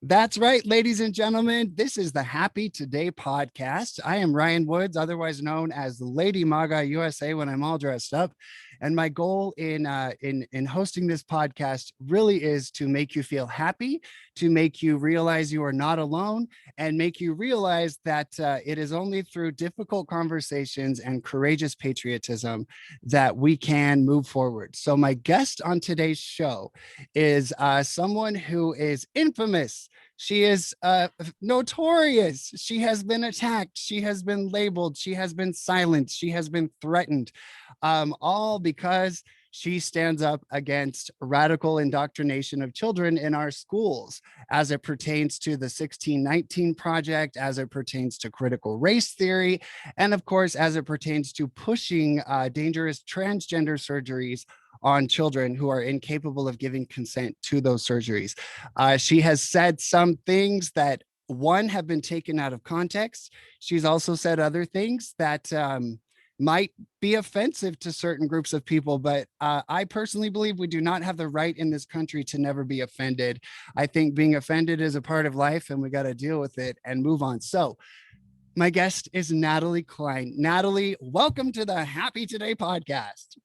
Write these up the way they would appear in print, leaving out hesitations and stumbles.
That's right, ladies and gentlemen. This is the Happy Today podcast. I am Ryan Woods, otherwise known as Lady Maga USA when I'm all dressed up. And my goal in hosting this podcast really is to make you feel happy, to make you realize you are not alone, and make you realize that it is only through difficult conversations and courageous patriotism that we can move forward. So my guest on today's show is someone who is infamous. She is notorious. She has been attacked. She has been labeled. She has been silenced. She has been threatened, all because she stands up against radical indoctrination of children in our schools as it pertains to the 1619 Project, as it pertains to critical race theory, and of course, as it pertains to pushing dangerous transgender surgeries on children who are incapable of giving consent to those surgeries. She has said some things that, one, have been taken out of context. She's also said other things that might be offensive to certain groups of people, but I personally believe we do not have the right in this country to never be offended. I think being offended is a part of life and we got to deal with it and move on. So my guest is Natalie Klein. Natalie, welcome to the Happy Today podcast.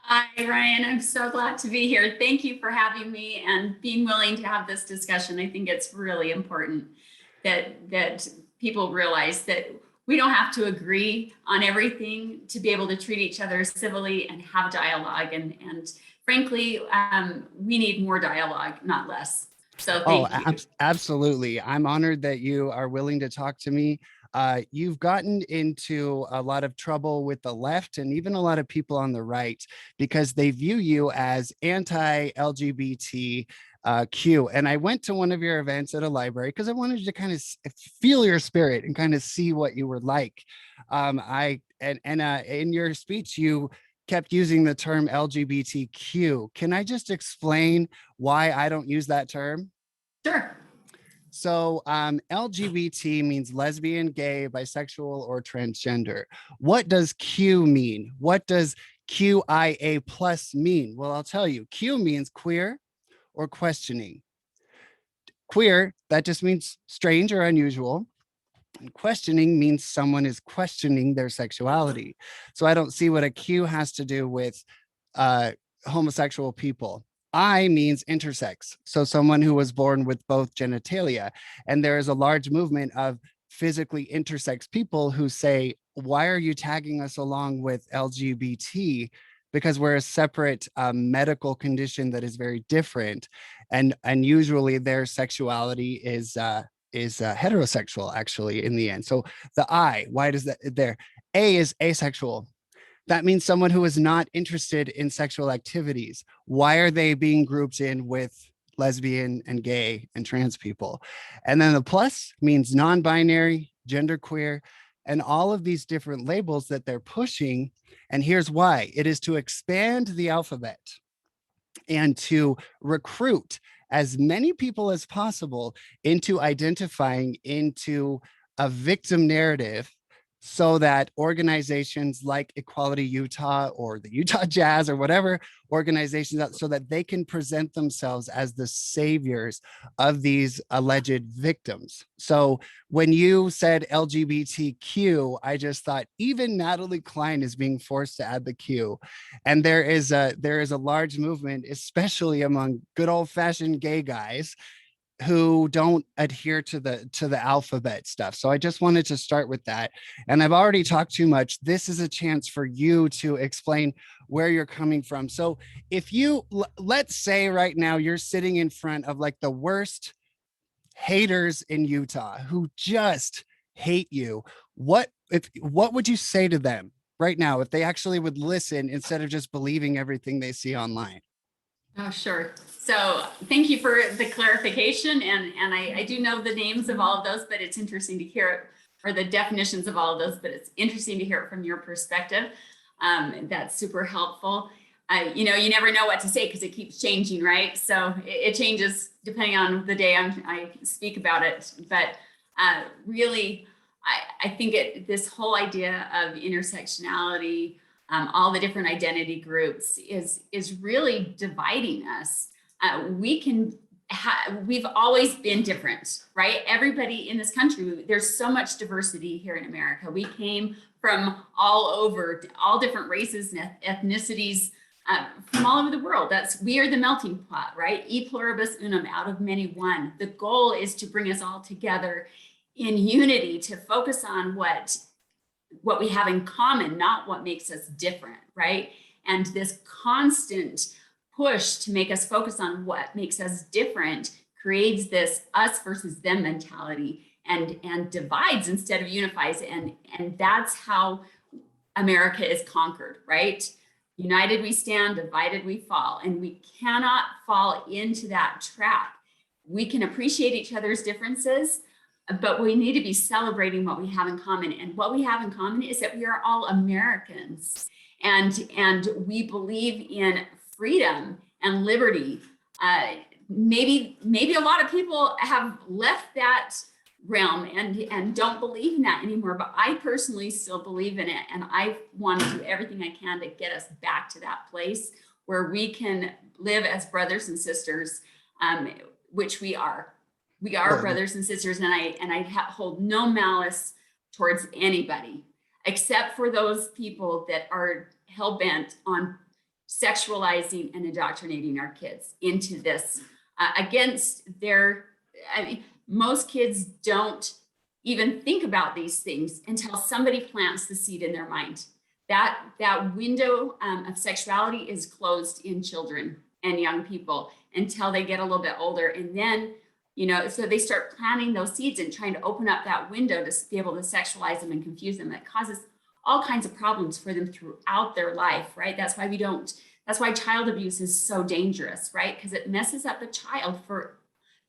Hi, Ryan. I'm so glad to be here. Thank you for having me and being willing to have this discussion. I think it's really important that people realize that we don't have to agree on everything to be able to treat each other civilly and have dialogue. And frankly, we need more dialogue, not less. So thank you. Absolutely. I'm honored that you are willing to talk to me. You've gotten into a lot of trouble with the left and even a lot of people on the right because they view you as anti-LGBT Q. And I went to one of your events at a library because I wanted to kind of feel your spirit and kind of see what you were like. In your speech, you kept using the term LGBTQ. Can I just explain why I don't use that term? Sure. So LGBT means lesbian, gay, bisexual, or transgender. What does Q mean? What does QIA plus mean? Well, I'll tell you. Q means queer or questioning. Queer, that just means strange or unusual. And questioning means someone is questioning their sexuality. So I don't see what a Q has to do with homosexual people. I means intersex, so someone who was born with both genitalia. And there is a large movement of physically intersex people who say, why are you tagging us along with LGBT? Because we're a separate medical condition that is very different. And usually their sexuality is heterosexual, actually, in the end. So the I, why does that there? A is asexual. That means someone who is not interested in sexual activities. Why are they being grouped in with lesbian and gay and trans people? And then the plus means non-binary, genderqueer, and all of these different labels that they're pushing. And here's why. It is to expand the alphabet and to recruit as many people as possible into identifying into a victim narrative so that organizations like Equality Utah or the Utah Jazz or whatever organizations, so that they can present themselves as the saviors of these alleged victims. So when you said LGBTQ, I just thought even Natalie Klein is being forced to add the Q. And there is a large movement, especially among good old fashioned gay guys, who don't adhere to the alphabet stuff. So I just wanted to start with that. And I've already talked too much. This is a chance for you to explain where you're coming from. So if you, let's say right now you're sitting in front of like the worst haters in Utah who just hate you, what would you say to them right now if they actually would listen instead of just believing everything they see online? Oh, sure. So thank you for the clarification. And I do know the names of all of those, but it's interesting to hear it, or the definitions of all of those, but it's interesting to hear it from your perspective. That's super helpful. You never know what to say because it keeps changing, right? So it changes depending on the day I speak about it. But really, I think this whole idea of intersectionality, all the different identity groups is really dividing us. We can we've always been different, right? Everybody in this country, there's so much diversity here in America. We came from all over, all different races and ethnicities, from all over the world. We are the melting pot, right? E pluribus unum, out of many one. The goal is to bring us all together in unity, to focus on what we have in common, not what makes us different, right? And this constant push to make us focus on what makes us different creates this us versus them mentality, and divides instead of unifies. And that's how America is conquered, right? United we stand, divided we fall. And we cannot fall into that trap. We can appreciate each other's differences, but we need to be celebrating what we have in common. And what we have in common is that we are all Americans, and we believe in freedom and liberty. Maybe a lot of people have left that realm and don't believe in that anymore, but I personally still believe in it, and I want to do everything I can to get us back to that place where we can live as brothers and sisters, which we are. We are brothers and sisters, and I hold no malice towards anybody, except for those people that are hell-bent on sexualizing and indoctrinating our kids into this against their, I mean, most kids don't even think about these things until somebody plants the seed in their mind. That window of sexuality is closed in children and young people until they get a little bit older. And then, so they start planting those seeds and trying to open up that window to be able to sexualize them and confuse them. That causes all kinds of problems for them throughout their life, right? That's why child abuse is so dangerous, right? Because it messes up a child for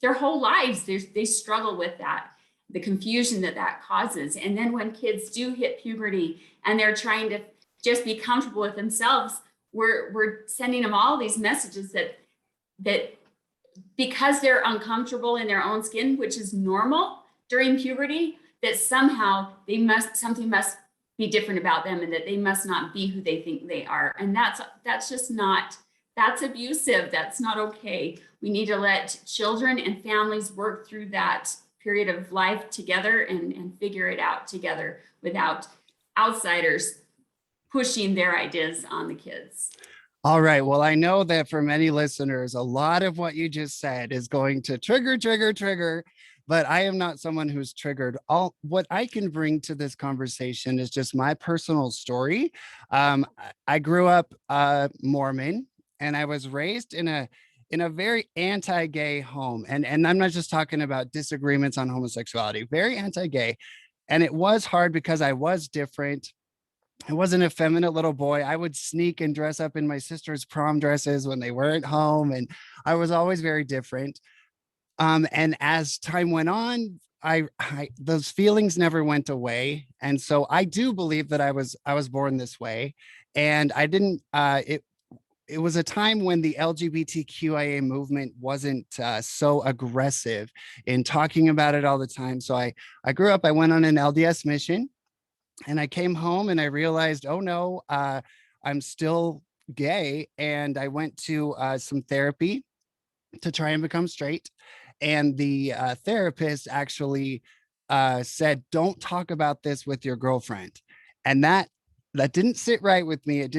their whole lives. They struggle with that, the confusion that causes. And then when kids do hit puberty and they're trying to just be comfortable with themselves, we're sending them all these messages that because they're uncomfortable in their own skin, which is normal during puberty, that somehow something must be different about them, and that they must not be who they think they are. And that's just not, that's abusive. That's not okay. We need to let children and families work through that period of life together and figure it out together without outsiders pushing their ideas on the kids. All right. Well, I know that for many listeners, a lot of what you just said is going to trigger, but I am not someone who's triggered. What I can bring to this conversation is just my personal story. I grew up Mormon, and I was raised in a very anti-gay home. And I'm not just talking about disagreements on homosexuality, very anti-gay. And it was hard because I was different. I was an effeminate little boy. I would sneak and dress up in my sister's prom dresses when they weren't home. And I was always very different. And as time went on, I those feelings never went away. And so I do believe that I was born this way. And I didn't, it was a time when the LGBTQIA movement wasn't so aggressive in talking about it all the time. So I grew up, I went on an LDS mission, and I came home and I realized, oh no, I'm still gay. And I went to some therapy to try and become straight. And the therapist actually said, don't talk about this with your girlfriend. And that didn't sit right with me. It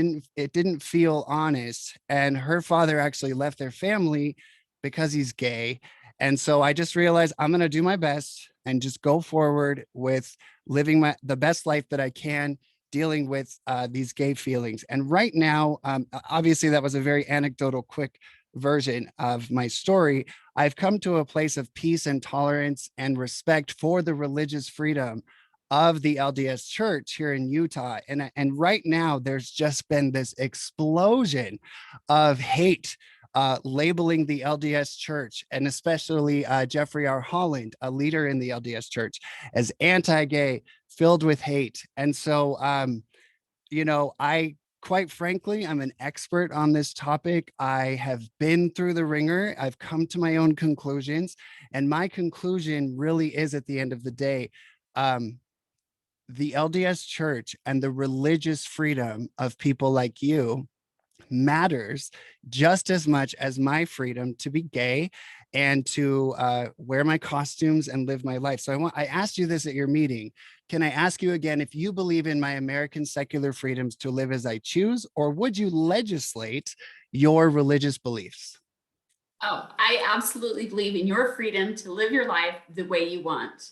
didn't feel honest. And her father actually left their family because he's gay. And so I just realized I'm going to do my best and just go forward with living the best life that I can, dealing with these gay feelings. And right now, obviously that was a very anecdotal, quick version of my story. I've come to a place of peace and tolerance and respect for the religious freedom of the LDS Church here in Utah. And right now, there's just been this explosion of hate labeling the LDS Church, and especially Jeffrey R. Holland, a leader in the LDS Church, as anti-gay, filled with hate. And so, quite frankly, I'm an expert on this topic. I have been through the ringer. I've come to my own conclusions. And my conclusion really is, at the end of the day, the LDS Church and the religious freedom of people like you matters just as much as my freedom to be gay and to wear my costumes and live my life. So I asked you this at your meeting. Can I ask you again if you believe in my American secular freedoms to live as I choose, or would you legislate your religious beliefs? Oh, I absolutely believe in your freedom to live your life the way you want.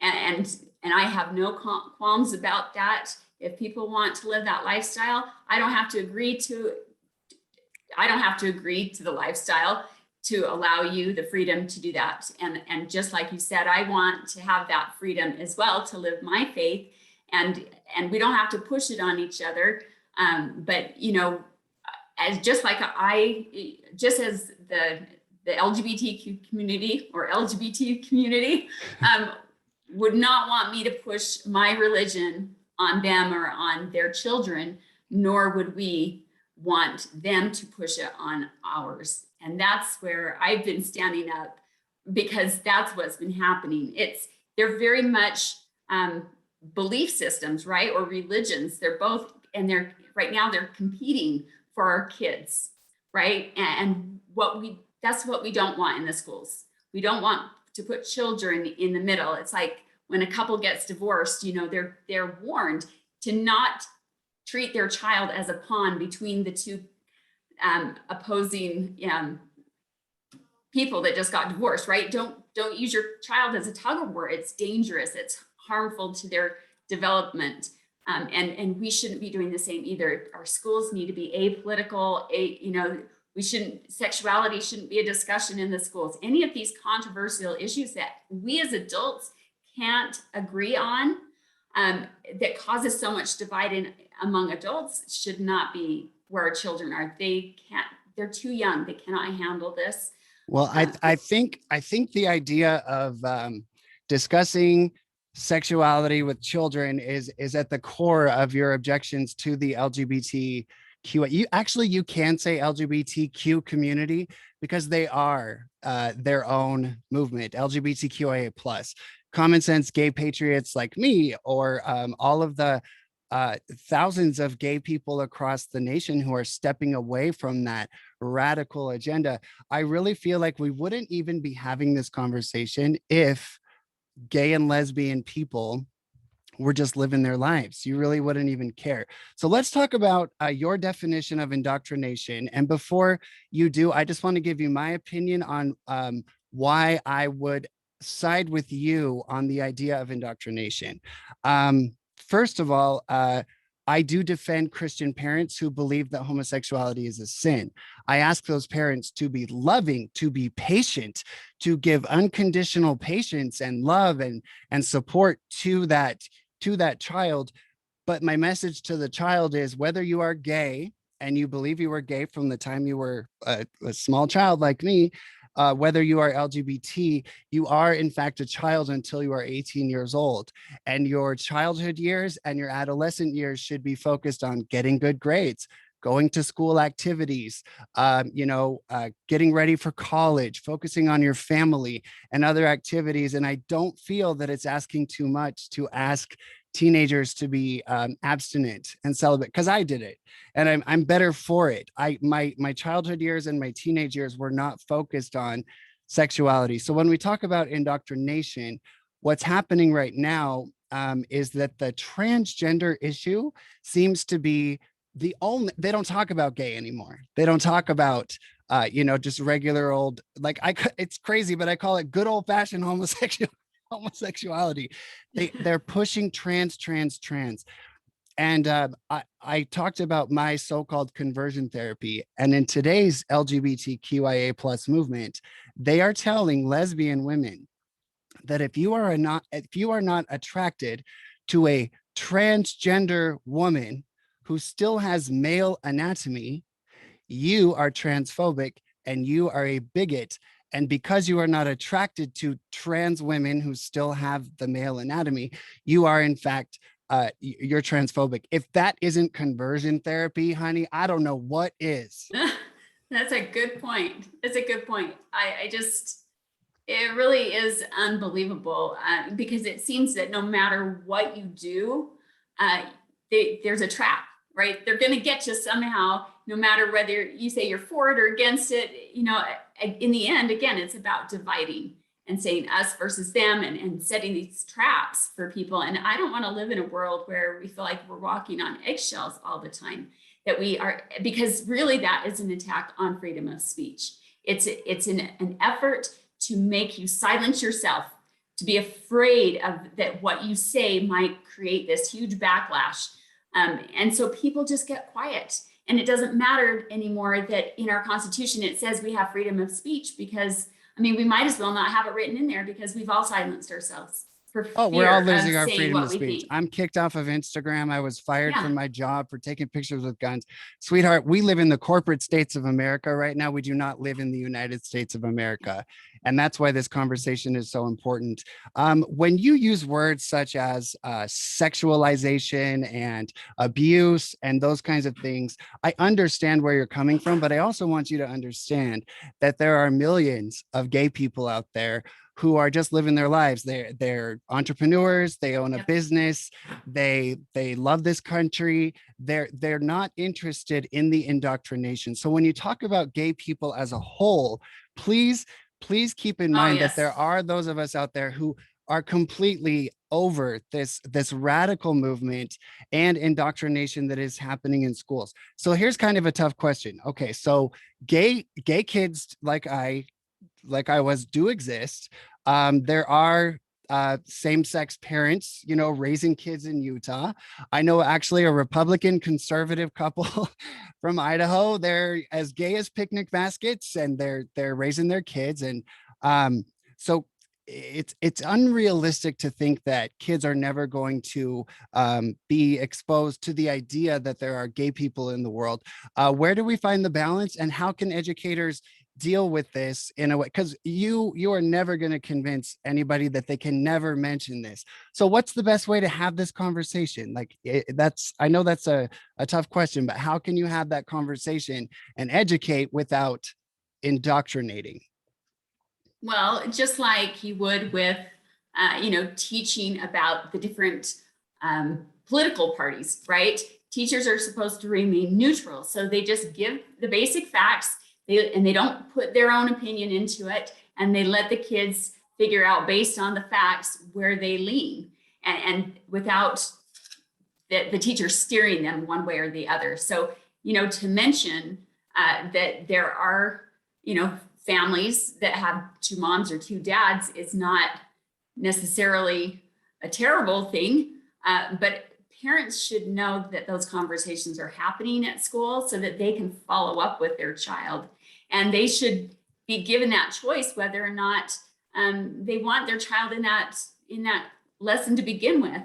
And I have no qualms about that. If people want to live that lifestyle, I don't have to agree to the lifestyle to allow you the freedom to do that. And just like you said, I want to have that freedom as well to live my faith, and we don't have to push it on each other. But you know, as the LGBTQ community or LGBT community would not want me to push my religion on them or on their children, nor would we want them to push it on ours. And that's where I've been standing up, because that's what's been happening. They're very much belief systems, right? Or religions. They're both, and right now they're competing for our kids, right? And that's what we don't want in the schools. We don't want to put children in the middle. It's like when a couple gets divorced, you know, they're warned to not treat their child as a pawn between the two opposing people that just got divorced, right? Don't use your child as a tug of war. It's dangerous. It's harmful to their development. And we shouldn't be doing the same either. Our schools need to be apolitical. Sexuality shouldn't be a discussion in the schools. Any of these controversial issues that we as adults can't agree on, that causes so much divide among adults, should not be where our children are. They're too young. They cannot handle this. Well, I think the idea of discussing sexuality with children is at the core of your objections to the LGBTQ. You can say LGBTQ community, because they are their own movement. LGBTQIA plus, common sense gay patriots like me, or all of the thousands of gay people across the nation who are stepping away from that radical agenda. I really feel like we wouldn't even be having this conversation if gay and lesbian people were just living their lives. You really wouldn't even care. So let's talk about your definition of indoctrination. And before you do, I just want to give you my opinion on why I would side with you on the idea of indoctrination. First of all, I do defend Christian parents who believe that homosexuality is a sin. I ask those parents to be loving, to be patient, to give unconditional patience and love and support to that child. But my message to the child is, whether you are gay and you believe you were gay from the time you were a small child like me, whether you are LGBT, you are in fact a child until you are 18 years old. And your childhood years and your adolescent years should be focused on getting good grades, going to school activities, getting ready for college, focusing on your family and other activities. And I don't feel that it's asking too much to ask teenagers to be abstinent and celibate, because I did it and I'm better for it. My childhood years and my teenage years were not focused on sexuality. So when we talk about indoctrination, what's happening right now is that the transgender issue seems to be they don't talk about gay anymore. They don't talk about just regular old, it's crazy, but I call it good old fashioned homosexuality. They're pushing trans. And I talked about my so-called conversion therapy. And in today's LGBTQIA plus movement, they are telling lesbian women that if you are not attracted to a transgender woman who still has male anatomy, you are transphobic and you are a bigot. And because you are not attracted to trans women who still have the male anatomy, you are in fact, you're transphobic. If that isn't conversion therapy, honey, I don't know what is. That's a good point. It's a good point. It really is unbelievable because it seems that no matter what you do, there's a trap, right? They're going to get you somehow. no matter whether you say you're for it or against it, in the end, again, it's about dividing and saying us versus them, and setting these traps for people. And I don't want to live in a world where we feel like we're walking on eggshells all the time, that we are, because really that is an attack on freedom of speech. It's an effort to make you silence yourself, to be afraid of that what you say might create this huge backlash. And so people just get quiet. And it doesn't matter anymore that in our Constitution it says we have freedom of speech, because we might as well not have it written in there, because we've all silenced ourselves. Oh, we're all losing our freedom of speech. I'm kicked off of Instagram. I was fired from my job for taking pictures with guns. Sweetheart, we live in the corporate states of America right now. We do not live in the United States of America. And that's why this conversation is so important. When you use words such as sexualization and abuse and those kinds of things, I understand where you're coming from, but I also want you to understand that there are millions of gay people out there who are just living their lives. They're entrepreneurs, they own a business, they love this country. They're not interested in the indoctrination. So when you talk about gay people as a whole, please keep in mind that there are those of us out there who are completely over this radical movement and indoctrination that is happening in schools. So here's kind of a tough question. Okay, so gay kids like I was do exist. There are same-sex parents, raising kids in Utah. I know actually a Republican conservative couple from Idaho. They're as gay as picnic baskets, and they're raising their kids. And so it's unrealistic to think that kids are never going to be exposed to the idea that there are gay people in the world. Where do we find the balance, and how can educators deal with this in a way? Because you are never going to convince anybody that they can never mention this. So what's the best way to have this conversation? Like I know that's a tough question, but how can you have that conversation and educate without indoctrinating? Well, just like you would with, teaching about the different political parties, right? Teachers are supposed to remain neutral. So they just give the basic facts, and they don't put their own opinion into it, and they let the kids figure out based on the facts where they lean, and without the teacher steering them one way or the other. So, to mention that there are, families that have two moms or two dads is not necessarily a terrible thing, but parents should know that those conversations are happening at school so that they can follow up with their child. And they should be given that choice whether or not they want their child in that lesson to begin with,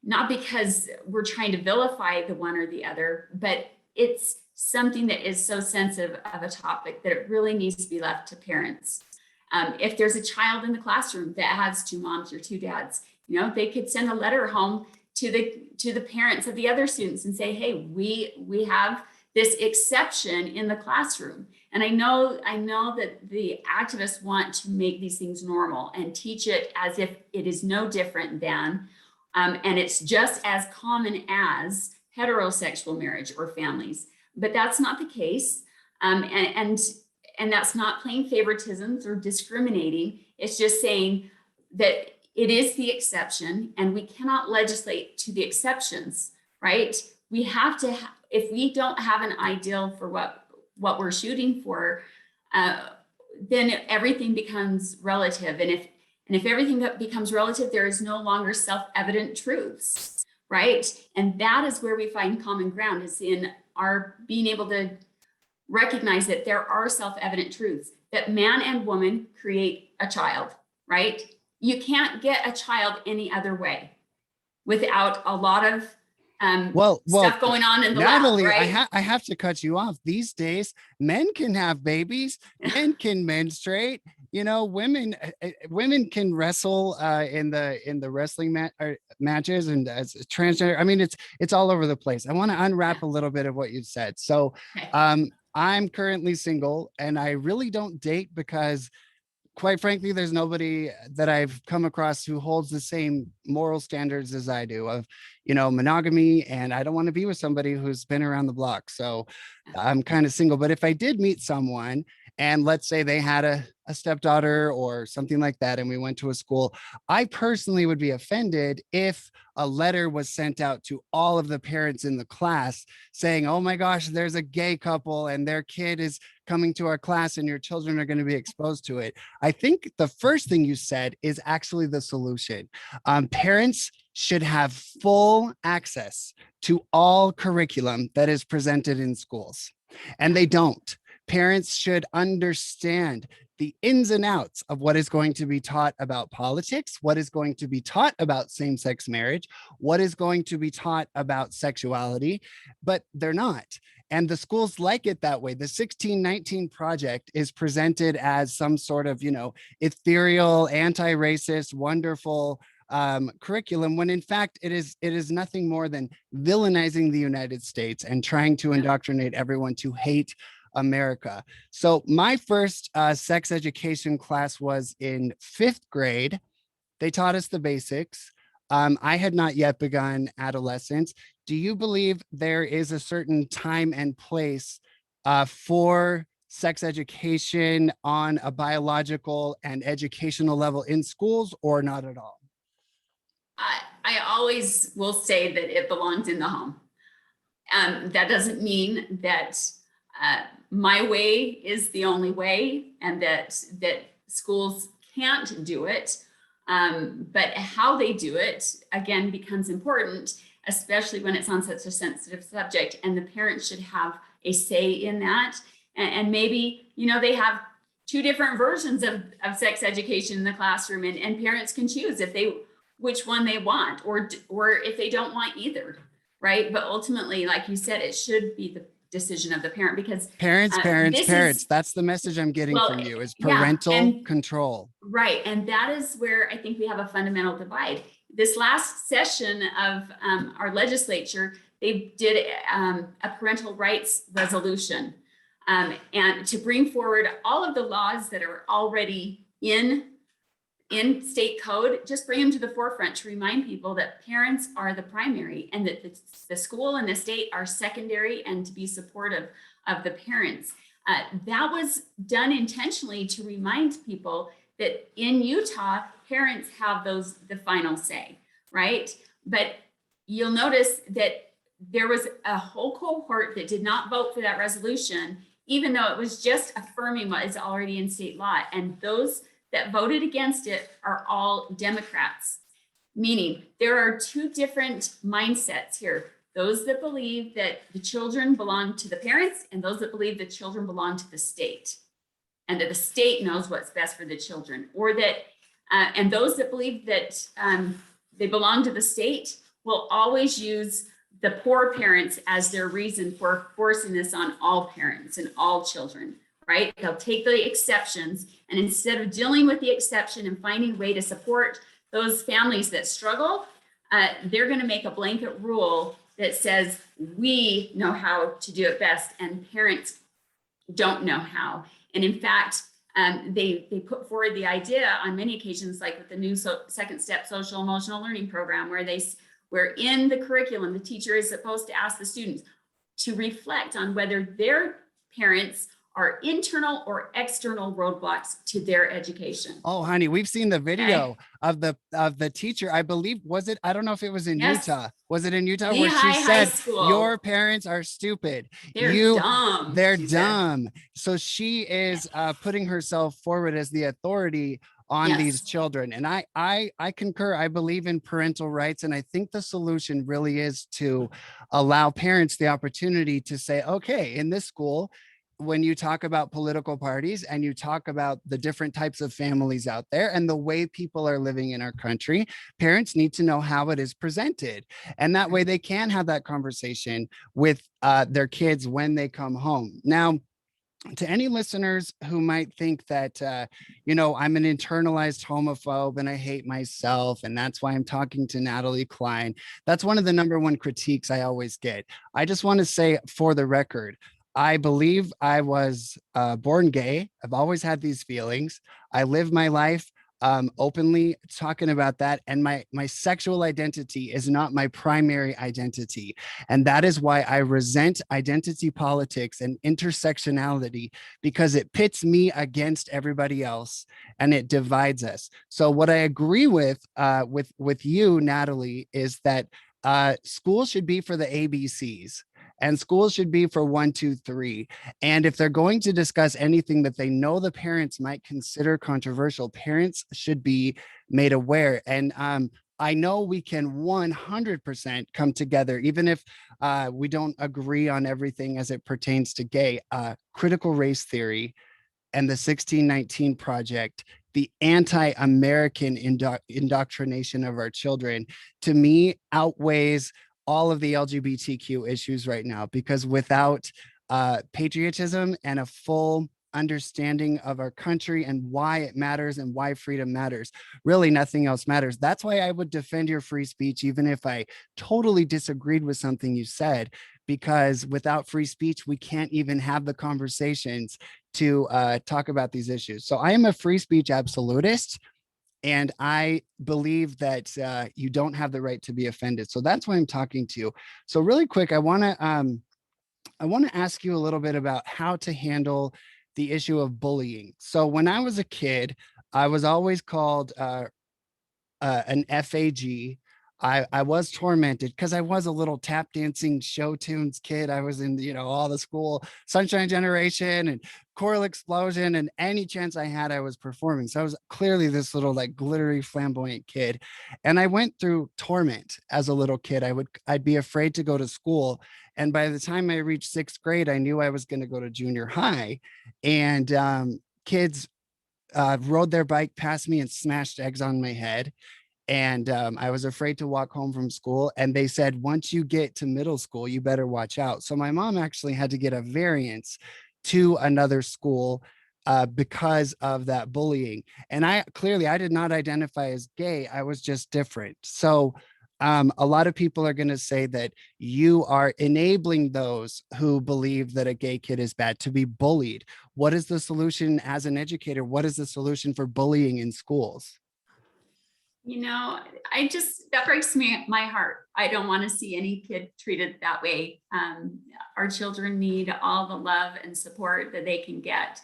not because we're trying to vilify the one or the other, but it's something that is so sensitive of a topic that it really needs to be left to parents. If there's a child in the classroom that has two moms or two dads, they could send a letter home to the parents of the other students and say, hey, we have this exception in the classroom. And I know that the activists want to make these things normal and teach it as if it is no different than, and it's just as common as heterosexual marriage or families. But that's not the case. And that's not playing favoritisms or discriminating. It's just saying that it is the exception, and we cannot legislate to the exceptions, right? We have to, if we don't have an ideal for what we're shooting for, then everything becomes relative. And if everything becomes relative, there is no longer self-evident truths, right? And that is where we find common ground, is in our being able to recognize that there are self-evident truths, that man and woman create a child, right? You can't get a child any other way without a lot of stuff going on in the Natalie, lab, right? I have to cut you off. These days, men can have babies, men can menstruate. Women can wrestle in the wrestling matches, and as transgender. I mean, it's all over the place. I want to unwrap a little bit of what you said. So, Okay. I'm currently single, and I really don't date because quite frankly, there's nobody that I've come across who holds the same moral standards as I do of, monogamy. And I don't want to be with somebody who's been around the block. So I'm kind of single. But if I did meet someone and let's say they had a stepdaughter or something like that, and we went to a school, I personally would be offended if a letter was sent out to all of the parents in the class saying, oh my gosh, there's a gay couple and their kid is coming to our class and your children are going to be exposed to it. I think the first thing you said is actually the solution. Parents should have full access to all curriculum that is presented in schools, and they don't. Parents should understand the ins and outs of what is going to be taught about politics, what is going to be taught about same-sex marriage, what is going to be taught about sexuality, but they're not. And the schools like it that way. The 1619 Project is presented as some sort of, ethereal, anti-racist, wonderful curriculum, when in fact it is nothing more than villainizing the United States and trying to indoctrinate everyone to hate America. So my first sex education class was in 5th grade. They taught us the basics. I had not yet begun adolescence. Do you believe there is a certain time and place for sex education on a biological and educational level in schools, or not at all? I always will say that it belongs in the home. That doesn't mean that my way is the only way and that schools can't do it. But how they do it, again, becomes important, especially when it's on such a sensitive subject, and the parents should have a say in that. And maybe, they have 2 different versions of sex education in the classroom, and parents can choose which one they want, or if they don't want either, right? But ultimately, like you said, it should be the decision of the parent, because parents, that's the message I'm getting from you, is parental control. Right. And that is where I think we have a fundamental divide. This last session of our legislature, they did a parental rights resolution, and to bring forward all of the laws that are already in state code, just bring them to the forefront to remind people that parents are the primary, and that the school and the state are secondary, and to be supportive of the parents. That was done intentionally to remind people that in Utah, parents have the final say, right? But you'll notice that there was a whole cohort that did not vote for that resolution, even though it was just affirming what is already in state law. And those that voted against it are all Democrats, meaning there are 2 different mindsets here. Those that believe that the children belong to the parents, and those that believe the children belong to the state, and that the state knows what's best for the children, or that, and those that believe that they belong to the state will always use the poor parents as their reason for forcing this on all parents and all children, right? They'll take the exceptions, and instead of dealing with the exception and finding a way to support those families that struggle, they're going to make a blanket rule that says we know how to do it best and parents don't know how. And in fact, they put forward the idea on many occasions, like with the new second step social emotional learning program, where in the curriculum, the teacher is supposed to ask the students to reflect on whether their parents are internal or external roadblocks to their education. Oh, honey, we've seen the video of the teacher. I believe, I don't know if it was in Utah. Was it in Utah where she said, your parents are stupid. They're dumb. They're dumb. So she is putting herself forward as the authority on these children. And I concur. I believe in parental rights. And I think the solution really is to allow parents the opportunity to say, okay, in this school, when you talk about political parties and you talk about the different types of families out there and the way people are living in our country, parents need to know how it is presented. And that way they can have that conversation with their kids when they come home. Now, to any listeners who might think that, I'm an internalized homophobe and I hate myself, and that's why I'm talking to Natalie Klein. That's one of the #1 critiques I always get. I just want to say, for the record, I believe I was born gay. I've always had these feelings. I live my life openly talking about that, and my sexual identity is not my primary identity, and that is why I resent identity politics and intersectionality, because it pits me against everybody else and it divides us. So what I agree with you, Natalie, is that school should be for the ABCs, and schools should be for 1, 2, 3. And if they're going to discuss anything that they know the parents might consider controversial, parents should be made aware. And I know we can 100% come together, even if we don't agree on everything as it pertains to gay. Critical race theory and the 1619 Project, the anti-American indoctrination of our children, to me outweighs all of the LGBTQ issues right now, because without patriotism and a full understanding of our country and why it matters and why freedom matters, really nothing else matters. That's why I would defend your free speech, even if I totally disagreed with something you said, because without free speech, we can't even have the conversations to talk about these issues. So I am a free speech absolutist, and I believe that you don't have the right to be offended. So that's why I'm talking to you. So really quick, I want to ask you a little bit about how to handle the issue of bullying. So when I was a kid, I was always called an FAG. I was tormented because I was a little tap dancing show tunes kid. I was in, all the school Sunshine Generation and Choral Explosion, and any chance I had, I was performing. So I was clearly this little like glittery, flamboyant kid. And I went through torment as a little kid. I'd be afraid to go to school. And by the time I reached 6th grade, I knew I was going to go to junior high. And kids rode their bike past me and smashed eggs on my head. And I was afraid to walk home from school. And they said, once you get to middle school, you better watch out. So my mom actually had to get a variance to another school because of that bullying. And I did not identify as gay. I was just different. So a lot of people are going to say that you are enabling those who believe that a gay kid is bad to be bullied. What is the solution as an educator? What is the solution for bullying in schools? That breaks my heart. I don't want to see any kid treated that way. Our children need all the love and support that they can get.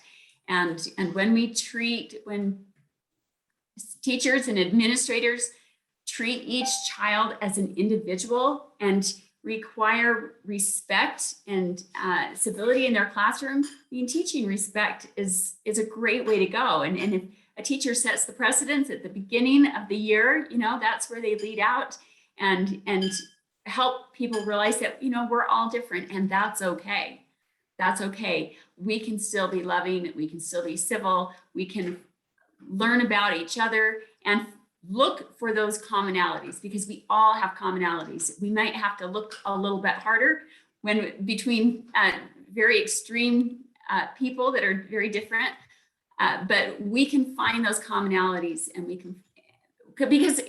And when teachers and administrators treat each child as an individual and require respect and civility in their classroom, teaching respect is a great way to go. And if a teacher sets the precedence at the beginning of the year, that's where they lead out and help people realize that, we're all different, and that's okay. That's okay. We can still be loving. We can still be civil. We can learn about each other and look for those commonalities, because we all have commonalities. We might have to look a little bit harder between very extreme people that are very different. But we can find those commonalities, and because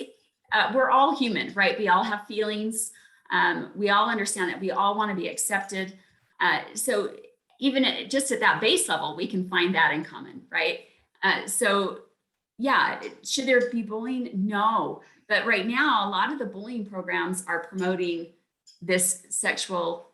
we're all human, right? We all have feelings. We all understand that we all want to be accepted. So even just at that base level, we can find that in common, right? Yeah, should there be bullying? No. But right now, a lot of the bullying programs are promoting this sexual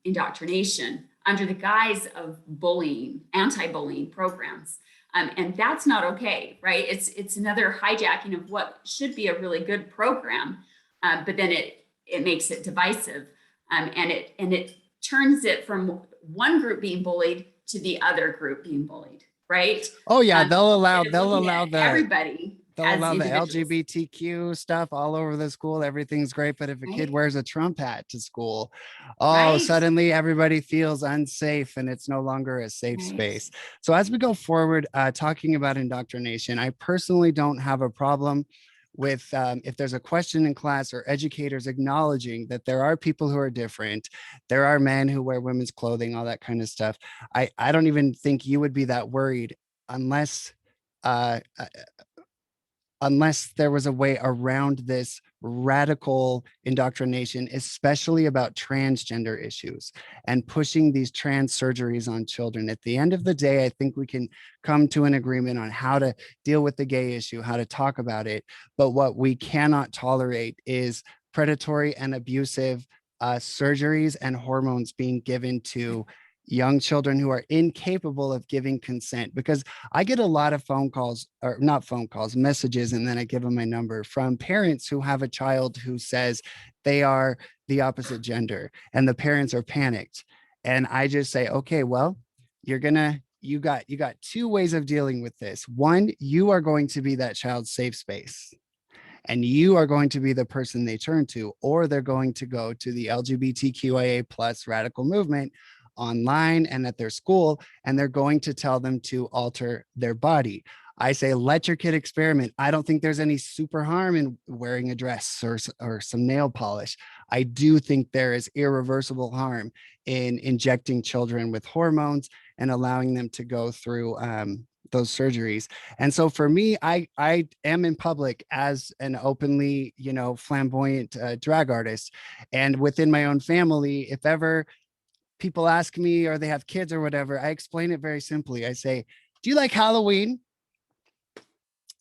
indoctrination under the guise of bullying, anti-bullying programs. And that's not okay, right? It's another hijacking of what should be a really good program, but then it makes it divisive, and it turns it from one group being bullied to the other group being bullied, right? Oh yeah, they'll allow Everybody as the individuals, LGBTQ stuff all over the school. Everything's great, but if a kid right? wears a Trump hat to school, oh, Right, suddenly everybody feels unsafe, and it's no longer a safe right. space. So as we go forward, talking about indoctrination, I personally don't have a problem with if there's a question in class or educators acknowledging that there are people who are different, there are men who wear women's clothing, all that kind of stuff. I don't even think you would be that worried unless uh, unless there was a way around this radical indoctrination, especially about transgender issues and pushing these trans surgeries on children. At the end of the day, I think we can come to an agreement on how to deal with the gay issue, how to talk about it. But what we cannot tolerate is predatory and abusive surgeries and hormones being given to young children who are incapable of giving consent. Because I get a lot of phone calls, or not phone calls, messages, and then I give them my number from parents who have a child who says they are the opposite gender, and the parents are panicked. And I just say, okay, well, you got two ways of dealing with this. One, you are going to be that child's safe space, and you are going to be the person they turn to, or they're going to go to the LGBTQIA plus radical movement online and at their school, and they're going to tell them to alter their body. I say, let your kid experiment. I don't think there's any super harm in wearing a dress or some nail polish. I do think there is irreversible harm in injecting children with hormones and allowing them to go through those surgeries. And so for me, I am in public as an openly, flamboyant drag artist. And within my own family, if ever people ask me or they have kids or whatever, I explain it very simply. I say, do you like Halloween?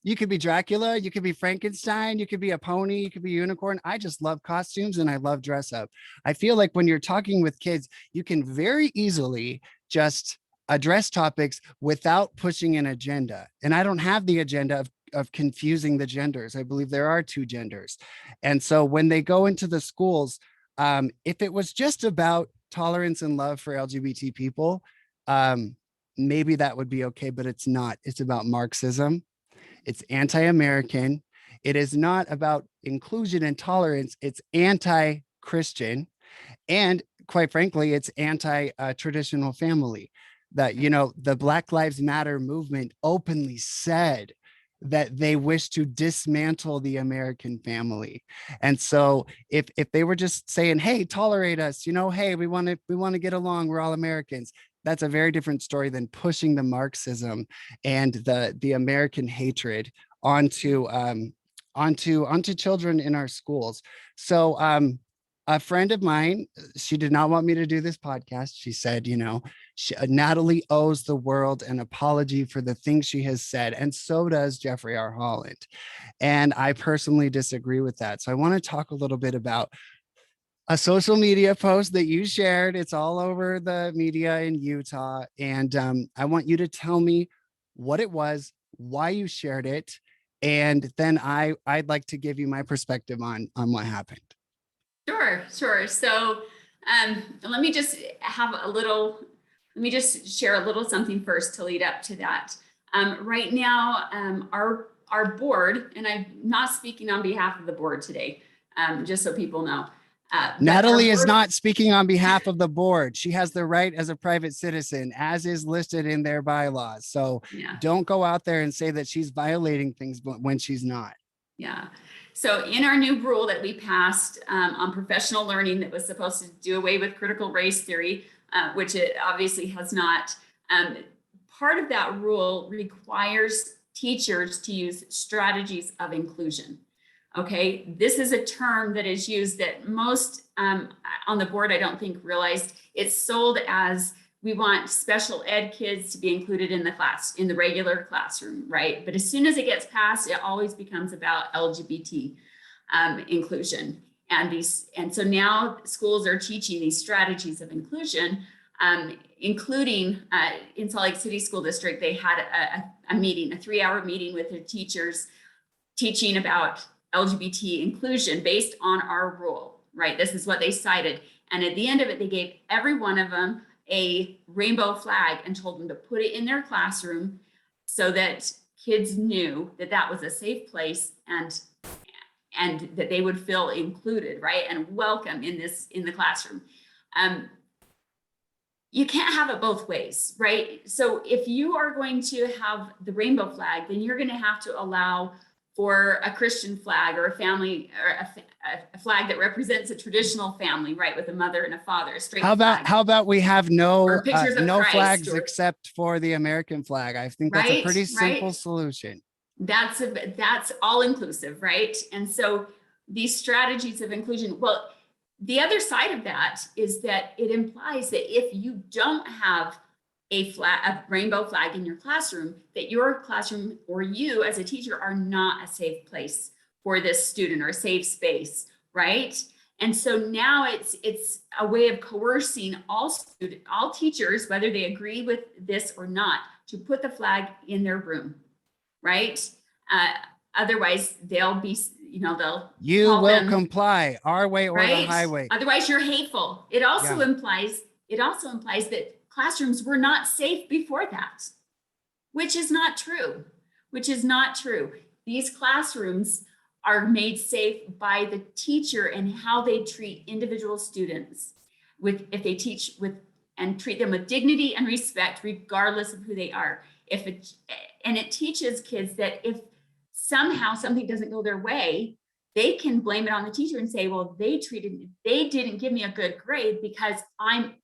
You could be Dracula, you could be Frankenstein, you could be a pony, you could be a unicorn. I just love costumes and I love dress up. I feel like when you're talking with kids, you can very easily just address topics without pushing an agenda. And I don't have the agenda of confusing the genders. I believe there are two genders. And so when they go into the schools, if it was just about tolerance and love for LGBT people, maybe that would be okay, but it's not. It's about Marxism. It's anti-American. It is not about inclusion and tolerance. It's anti-Christian. And quite frankly, it's anti-traditional family. That, the Black Lives Matter movement openly said that they wish to dismantle the American family. And so if they were just saying, hey, tolerate us, hey, we want to get along, we're all Americans, that's a very different story than pushing the Marxism and the American hatred onto children in our schools. So a friend of mine, she did not want me to do this podcast. She said, Natalie owes the world an apology for the things she has said, and so does Jeffrey R. Holland. And I personally disagree with that. So I want to talk a little bit about a social media post that you shared. It's all over the media in Utah. And I want you to tell me what it was, why you shared it. And then I'd like to give you my perspective on what happened. Sure. So let me just share a little something first to lead up to that. Right now, our board, and I'm not speaking on behalf of the board today, just so people know. Natalie is not speaking on behalf of the board. She has the right as a private citizen, as is listed in their bylaws. So Don't go out there and say that she's violating things when she's not. Yeah. So in our new rule that we passed on professional learning that was supposed to do away with critical race theory, which it obviously has not, part of that rule requires teachers to use strategies of inclusion. Okay, this is a term that is used that most on the board, I don't think, realized. It's sold as we want special ed kids to be included in the regular classroom, right? But as soon as it gets passed, it always becomes about LGBT inclusion. And so now schools are teaching these strategies of inclusion, including in Salt Lake City School District, they had a meeting, a 3-hour meeting with their teachers teaching about LGBT inclusion based on our rule, right? This is what they cited. And at the end of it, they gave every one of them a rainbow flag and told them to put it in their classroom so that kids knew that that was a safe place and that they would feel included, right? And welcome in the classroom. You can't have it both ways, right? So if you are going to have the rainbow flag, then you're going to have to allow for a Christian flag or a family or a flag that represents a traditional family, right? With a mother and a father, a straight flag. How about we have no flags or, except for the American flag? I think that's a pretty simple solution. That's all inclusive, right? And so these strategies of inclusion. Well, the other side of that is that it implies that if you don't have a rainbow flag in your classroom, that your classroom or you as a teacher are not a safe place for this student or a safe space, right? And so now it's a way of coercing all teachers, whether they agree with this or not, to put the flag in their room, right? Otherwise, they'll be, you call will them, comply our way or the right? highway. Otherwise, you're hateful. It also implies that classrooms were not safe before that, which is not true. These classrooms are made safe by the teacher and how they treat individual students, if they teach and treat them with dignity and respect, regardless of who they are. And it teaches kids that if somehow something doesn't go their way, they can blame it on the teacher and say, well, they didn't give me a good grade because I'm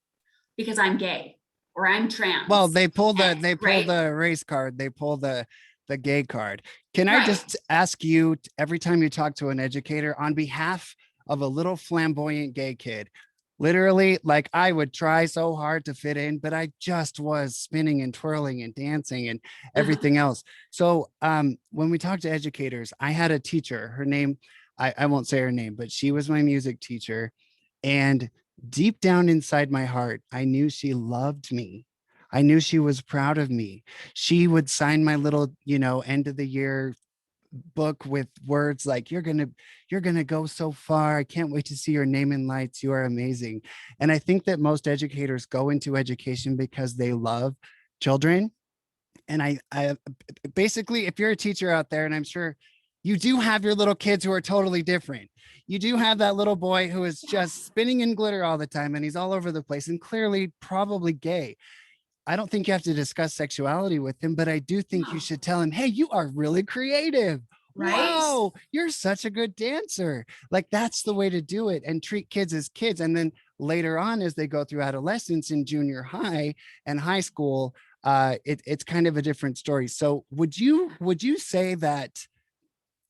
gay or I'm trans. Well, they pull the race card, they pull the gay card. Can I just ask you, every time you talk to an educator, on behalf of a little flamboyant gay kid, literally, like, I would try so hard to fit in, but I just was spinning and twirling and dancing and everything else. So when we talk to educators, I had a teacher, her name, I won't say her name, but she was my music teacher. And deep down inside my heart, I knew she loved me. I knew she was proud of me. She would sign my little, end of the year book with words like, you're gonna go so far. I can't wait to see your name in lights. You are amazing. And I think that most educators go into education because they love children. And I basically, if you're a teacher out there, and I'm sure you do have your little kids who are totally different. You do have that little boy who is just spinning in glitter all the time, and he's all over the place and clearly probably gay. I don't think you have to discuss sexuality with him, but I do think you should tell him, hey, you are really creative. Right. Wow, you're such a good dancer. Like, that's the way to do it, and treat kids as kids. And then later on, as they go through adolescence in junior high and high school, it's kind of a different story. So would you say that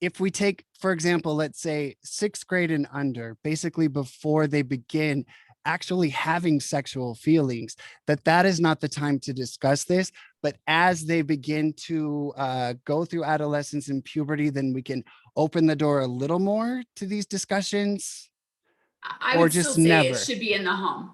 if we take, for example, let's say 6th grade and under, basically before they begin actually having sexual feelings, that is not the time to discuss this, but as they begin to go through adolescence and puberty, then we can open the door a little more to these discussions? I would still say it should be in the home.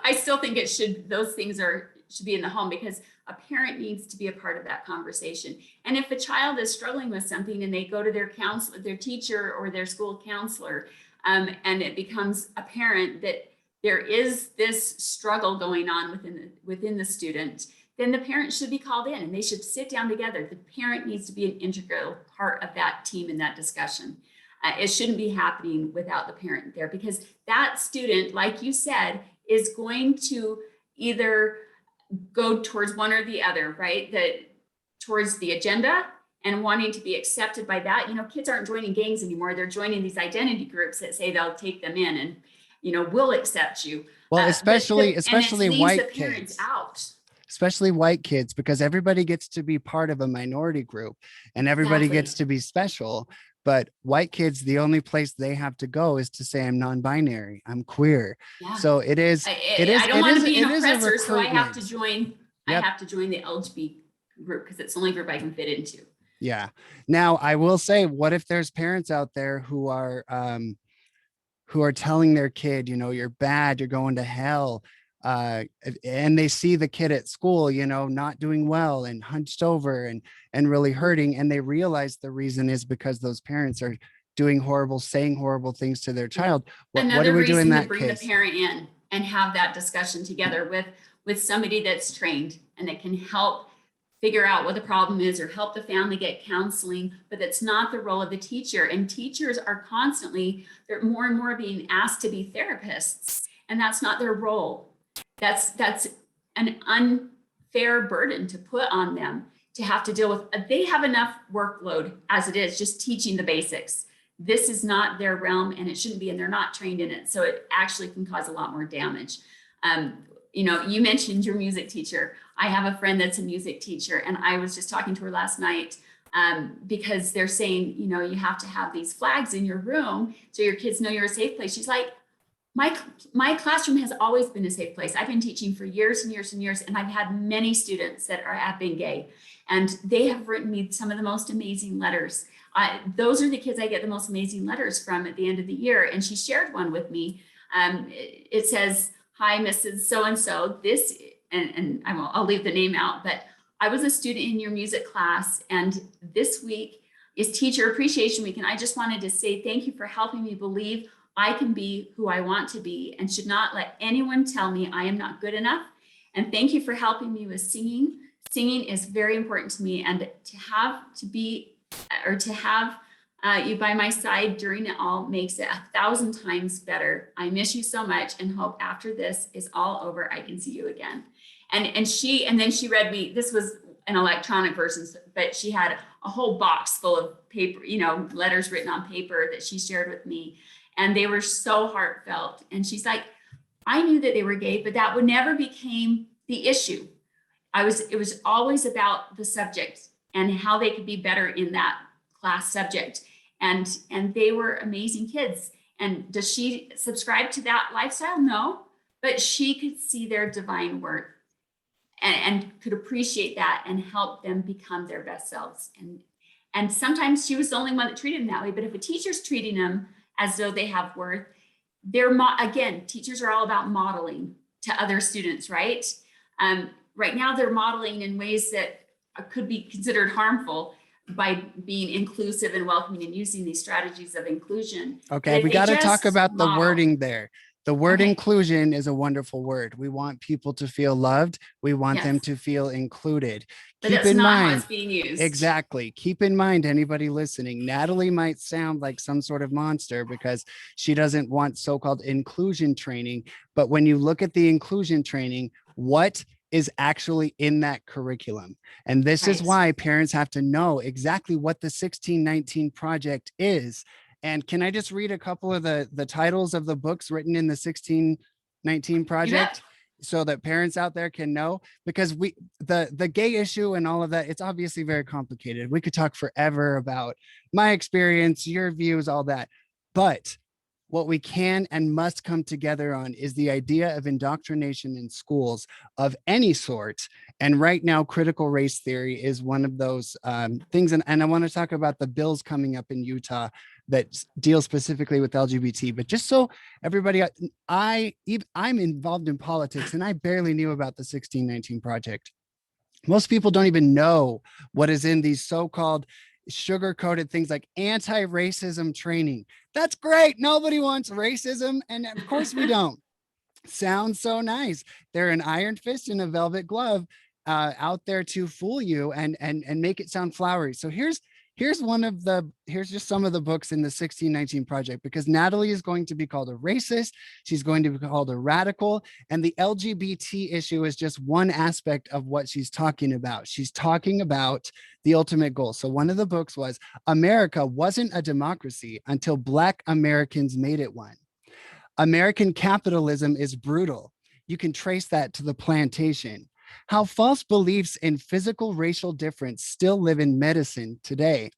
I still think those things should be in the home, because a parent needs to be a part of that conversation. And if a child is struggling with something and they go to their teacher or their school counselor, and it becomes apparent that there is this struggle going on within the student, then the parent should be called in and they should sit down together. The parent needs to be an integral part of that team in that discussion. It shouldn't be happening without the parent there, because that student, like you said, is going to either go towards one or the other, right? Towards the agenda and wanting to be accepted by that. Kids aren't joining gangs anymore. They're joining these identity groups that say they'll take them in and, we'll accept you. Well, especially white kids out. Especially white kids, because everybody gets to be part of a minority group and everybody gets to be special. But white kids, the only place they have to go is to say, I'm non-binary, I'm queer. Yeah. So it is. I don't want to be an oppressor, so I have to join. Yep. I have to join the LGBT group because it's the only group I can fit into. Yeah. Now, I will say, what if there's parents out there who are telling their kid, you're bad, you're going to hell. And they see the kid at school, not doing well and hunched over and really hurting. And they realize the reason is because those parents are saying horrible things to their child. What do we do in that case? Bring the parent in and have that discussion together with somebody that's trained and that can help figure out what the problem is or help the family get counseling, but that's not the role of the teacher. And teachers are they're more and more being asked to be therapists, and that's not their role. That's an unfair burden to put on them to have to deal with. They have enough workload as it is, just teaching the basics. This is not their realm and it shouldn't be, and they're not trained in it. So it actually can cause a lot more damage. You mentioned your music teacher. I have a friend that's a music teacher, and I was just talking to her last night because they're saying, you know, you have to have these flags in your room so your kids know you're a safe place. She's like, my classroom has always been a safe place. I've been teaching for years and years and years, and I've had many students that have been gay, and they have written me some of the most amazing letters. Those are the kids I get the most amazing letters from at the end of the year. And she shared one with me. It says, "Hi, Mrs. So-and-so, this," and I'll leave the name out, but I was a student in your music class, and this week is Teacher Appreciation Week. And I just wanted to say thank you for helping me believe I can be who I want to be and should not let anyone tell me I am not good enough. And thank you for helping me with singing. Singing is very important to me, and to have you by my side during it all makes it 1,000 times better. I miss you so much and hope after this is all over, I can see you again. And then she read me, this was an electronic version, but she had a whole box full of paper, you know, letters written on paper that she shared with me. And they were so heartfelt. And she's like, I knew that they were gay, but that would never became the issue. It was always about the subject and how they could be better in that class subject. And they were amazing kids. And does she subscribe to that lifestyle? No, but she could see their divine worth and could appreciate that and help them become their best selves. And sometimes she was the only one that treated them that way. But if a teacher's treating them as though they have worth, again, teachers are all about modeling to other students, right? Right now they're modeling in ways that could be considered harmful by being inclusive and welcoming and using these strategies of inclusion. Okay, we got to talk about the model. wording there. The word Okay. inclusion is a wonderful word. We want people to feel loved. We want Yes. them to feel included. But Keep that's in not how mind, it's being used. exactly. Keep in mind, anybody listening, Natalie might sound like some sort of monster because she doesn't want so-called inclusion training. But when you look at the inclusion training, what is actually in that curriculum? And this is Right. why parents have to know exactly what the 1619 project is. And can I just read a couple of the titles of the books written in the 1619 project so that parents out there can know? Because the gay issue and all of that, it's obviously very complicated. We could talk forever about my experience, your views, all that. But what we can and must come together on is the idea of indoctrination in schools of any sort. And right now, critical race theory is one of those things. And I want to talk about the bills coming up in Utah that deal specifically with LGBT. But just so everybody, I'm involved in politics and I barely knew about the 1619 project. Most people don't even know what is in these so-called sugar-coated things like anti-racism training. That's great. Nobody wants racism. And of course we don't. Sounds so nice. They're an iron fist and a velvet glove out there to fool you and make it sound flowery. So here's just some of the books in the 1619 project, because Natalie is going to be called a racist. She's going to be called a radical. And the LGBT issue is just one aspect of what she's talking about. She's talking about the ultimate goal. So one of the books was America wasn't a democracy until Black Americans made it one. American capitalism is brutal. You can trace that to the plantation. How false beliefs in physical racial difference still live in medicine today.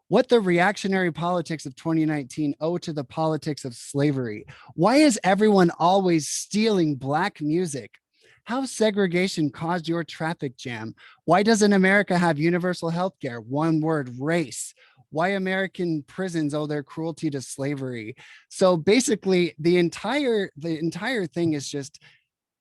What the reactionary politics of 2019 owe to the politics of slavery. Why is everyone always stealing Black music? How segregation caused your traffic jam. Why doesn't America have universal health care? One word, race. Why American prisons owe their cruelty to slavery. So basically the entire thing is just,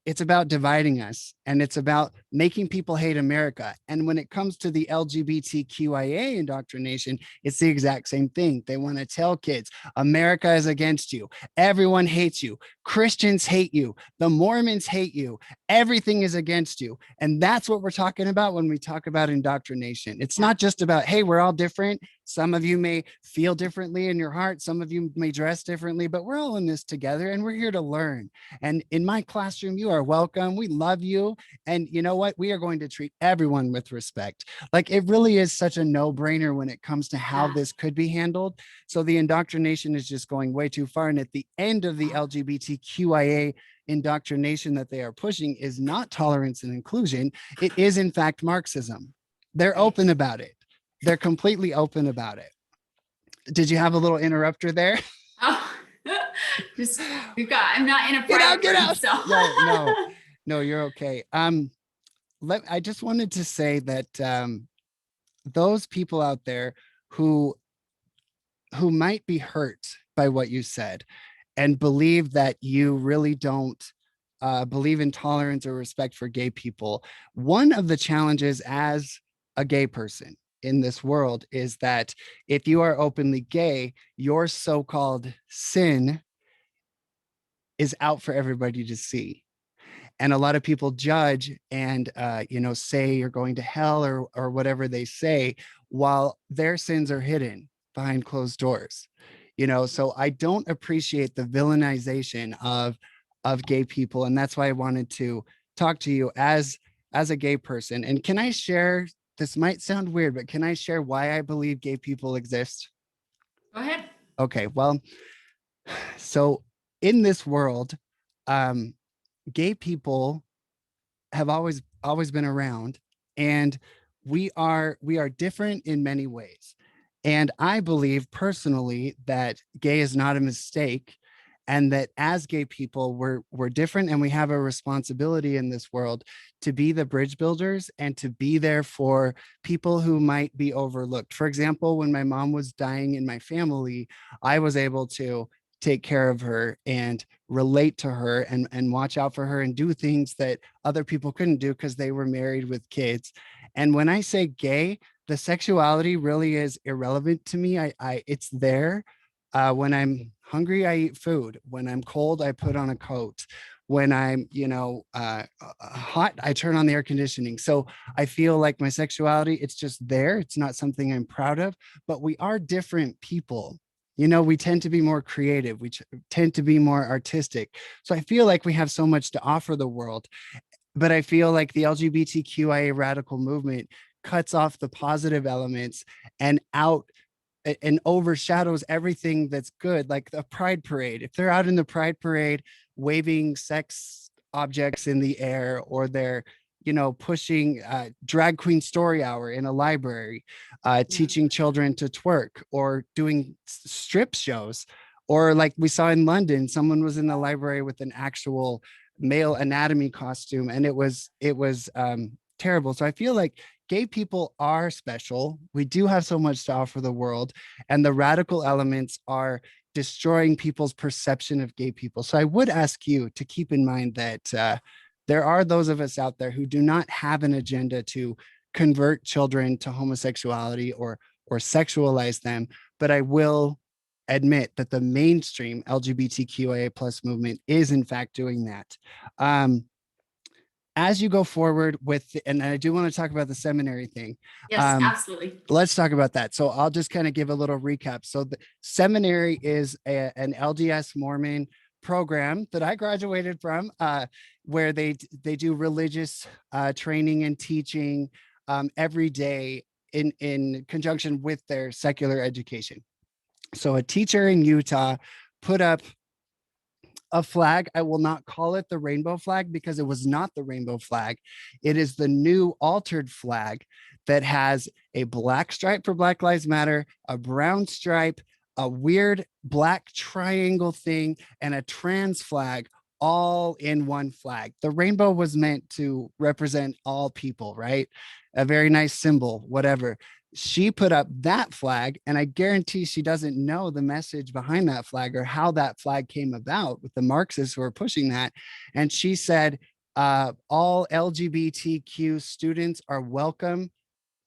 it's about dividing us and it's about making people hate America. And when it comes to the LGBTQIA indoctrination, it's the exact same thing. They want to tell kids, America is against you. Everyone hates you. Christians hate you. The Mormons hate you. Everything is against you. And that's what we're talking about when we talk about indoctrination. It's not just about, hey, we're all different. Some of you may feel differently in your heart. Some of you may dress differently, but we're all in this together and we're here to learn. And in my classroom, you are welcome. We love you. And you know what? We are going to treat everyone with respect. Like, it really is such a no-brainer when it comes to how this could be handled. So the indoctrination is just going way too far. And at the end of the LGBTQIA indoctrination that they are pushing is not tolerance and inclusion. It is in fact Marxism. They're open about it. they're completely open about it. Did you have a little interrupter there? Oh, just I'm not in a Get out, private get room, out. so. No, you're okay. I just wanted to say that those people out there who might be hurt by what you said and believe that you really don't believe in tolerance or respect for gay people. One of the challenges as a gay person in this world is that if you are openly gay, your so-called sin is out for everybody to see. And a lot of people judge and say you're going to hell or whatever they say, while their sins are hidden behind closed doors. So I don't appreciate the villainization of gay people, and that's why I wanted to talk to you as a gay person. And can I share, this might sound weird, but can I share why I believe gay people exist? Go ahead. Okay, well, so in this world, um, gay people have always been around, and we are different in many ways. And I believe personally that gay is not a mistake, and that as gay people we're different, and we have a responsibility in this world to be the bridge builders and to be there for people who might be overlooked. For example, when my mom was dying in my family, I was able to take care of her and relate to her and watch out for her and do things that other people couldn't do because they were married with kids. And when I say gay, the sexuality really is irrelevant to me. I it's there. When I'm hungry, I eat food. When I'm cold, I put on a coat. When I'm, hot, I turn on the air conditioning. So I feel like my sexuality, it's just there. It's not something I'm proud of, but we are different people. We tend to be more creative. We tend to be more artistic. So I feel like we have so much to offer the world, but I feel like the LGBTQIA radical movement cuts off the positive elements and overshadows everything that's good, like the pride parade. If they're out in the pride parade waving sex objects in the air, or they're pushing drag queen story hour in a library, teaching children to twerk, or doing strip shows, or like we saw in London, someone was in the library with an actual male anatomy costume, and it was terrible. So I feel like gay people are special. We do have so much to offer the world, and the radical elements are destroying people's perception of gay people. So I would ask you to keep in mind that there are those of us out there who do not have an agenda to convert children to homosexuality or sexualize them, but I will admit that the mainstream LGBTQIA plus movement is in fact doing that. Um, as you go forward with, and I do want to talk about the seminary thing. Yes, absolutely. Let's talk about that. So I'll just kind of give a little recap. So the seminary is an LDS Mormon program that I graduated from, where they do religious training and teaching every day in conjunction with their secular education. So a teacher in Utah put up a flag. I will not call it the rainbow flag because it was not the rainbow flag. It is the new altered flag that has a black stripe for Black Lives Matter, a brown stripe, a weird black triangle thing, and a trans flag, all in one flag. The rainbow was meant to represent all people, right? A very nice symbol, whatever. She put up that flag, and I guarantee she doesn't know the message behind that flag or how that flag came about with the Marxists who are pushing that. And she said, all LGBTQ students are welcome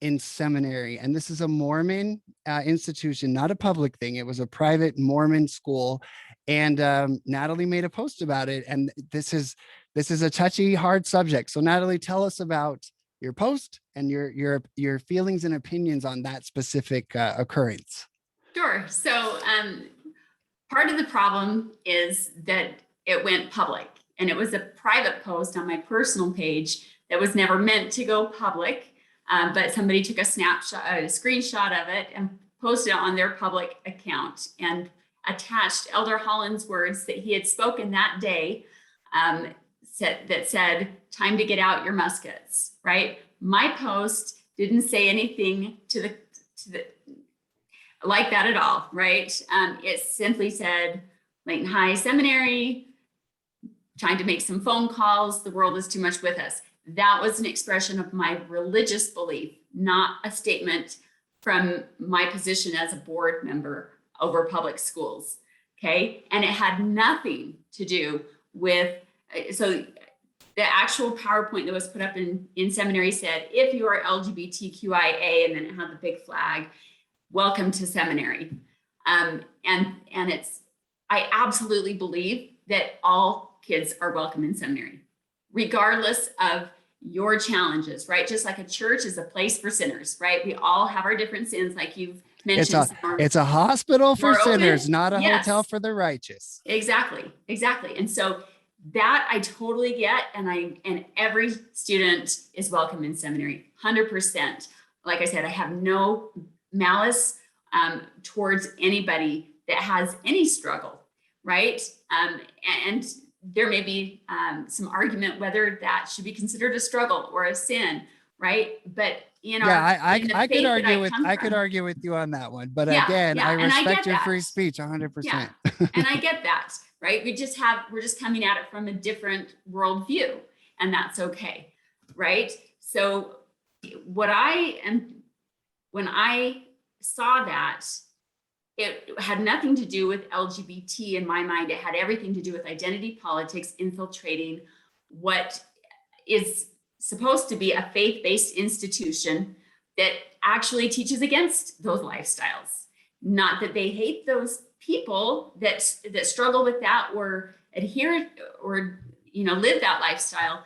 in seminary. And this is a Mormon institution, not a public thing. It was a private Mormon school. And Natalie made a post about it. And this is a touchy, hard subject. So Natalie, tell us about your post and your feelings and opinions on that specific occurrence. Sure. So part of the problem is that it went public, and it was a private post on my personal page that was never meant to go public. But somebody took a snapshot, a screenshot of it, and posted it on their public account and attached Elder Holland's words that he had spoken that day, that said, "Time to get out your muskets," right? My post didn't say anything to like that at all, right? It simply said, Layton High Seminary, trying to make some phone calls, the world is too much with us. That was an expression of my religious belief, not a statement from my position as a board member over public schools, okay? And it had nothing to do with, so the actual PowerPoint that was put up in seminary said, if you are LGBTQIA, and then it had the big flag, welcome to seminary. And I absolutely believe that all kids are welcome in seminary, regardless of your challenges, right? Just like a church is a place for sinners, right? We all have our different sins, like you've mentioned. It's a hospital for sinners, open. not a Yes. hotel for the righteous. Exactly. And so that I totally get, and every student is welcome in seminary, 100%. Like I said, I have no malice towards anybody that has any struggle, right? And there may be some argument whether that should be considered a struggle or a sin, right? But I could argue with you on that one, but again, I respect your free speech 100%. Yeah. And I get that, right? We're just coming at it from a different worldview, and that's okay, right? So when I saw that, it had nothing to do with LGBT in my mind. It had everything to do with identity politics infiltrating what is supposed to be a faith-based institution that actually teaches against those lifestyles. Not that they hate those people that struggle with that or adhere or live that lifestyle,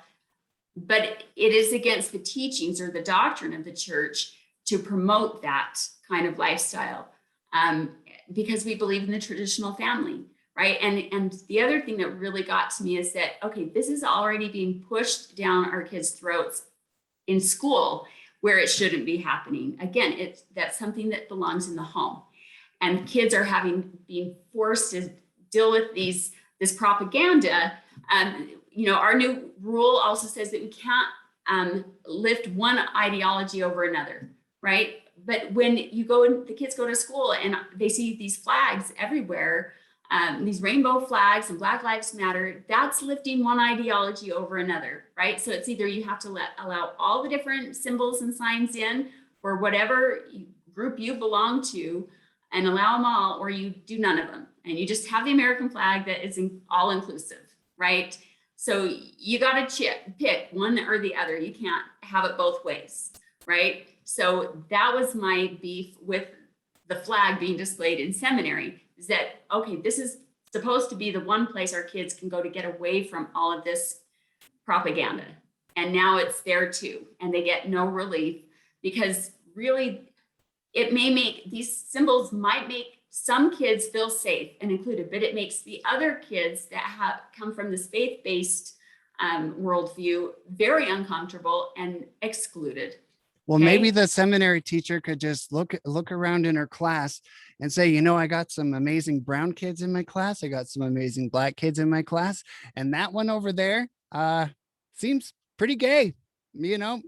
but it is against the teachings or the doctrine of the church to promote that kind of lifestyle. Because we believe in the traditional family, right? And the other thing that really got to me is that, okay, this is already being pushed down our kids' throats in school where it shouldn't be happening. Again, that's something that belongs in the home. And kids are being forced to deal with this propaganda. Our new rule also says that we can't lift one ideology over another, right? But when the kids go to school and they see these flags everywhere, these rainbow flags and Black Lives Matter, that's lifting one ideology over another, right? So it's either you have to allow all the different symbols and signs in for whatever group you belong to and allow them all, or you do none of them. And you just have the American flag that is all inclusive, right? So you got to pick one or the other. You can't have it both ways, right? So that was my beef with the flag being displayed in seminary, is that, okay, this is supposed to be the one place our kids can go to get away from all of this propaganda. And now it's there too. And they get no relief because really these symbols might make some kids feel safe and included, but it makes the other kids that have come from this faith-based worldview very uncomfortable and excluded. Well, maybe the seminary teacher could just look around in her class and say, I got some amazing brown kids in my class. I got some amazing Black kids in my class. And that one over there seems pretty gay.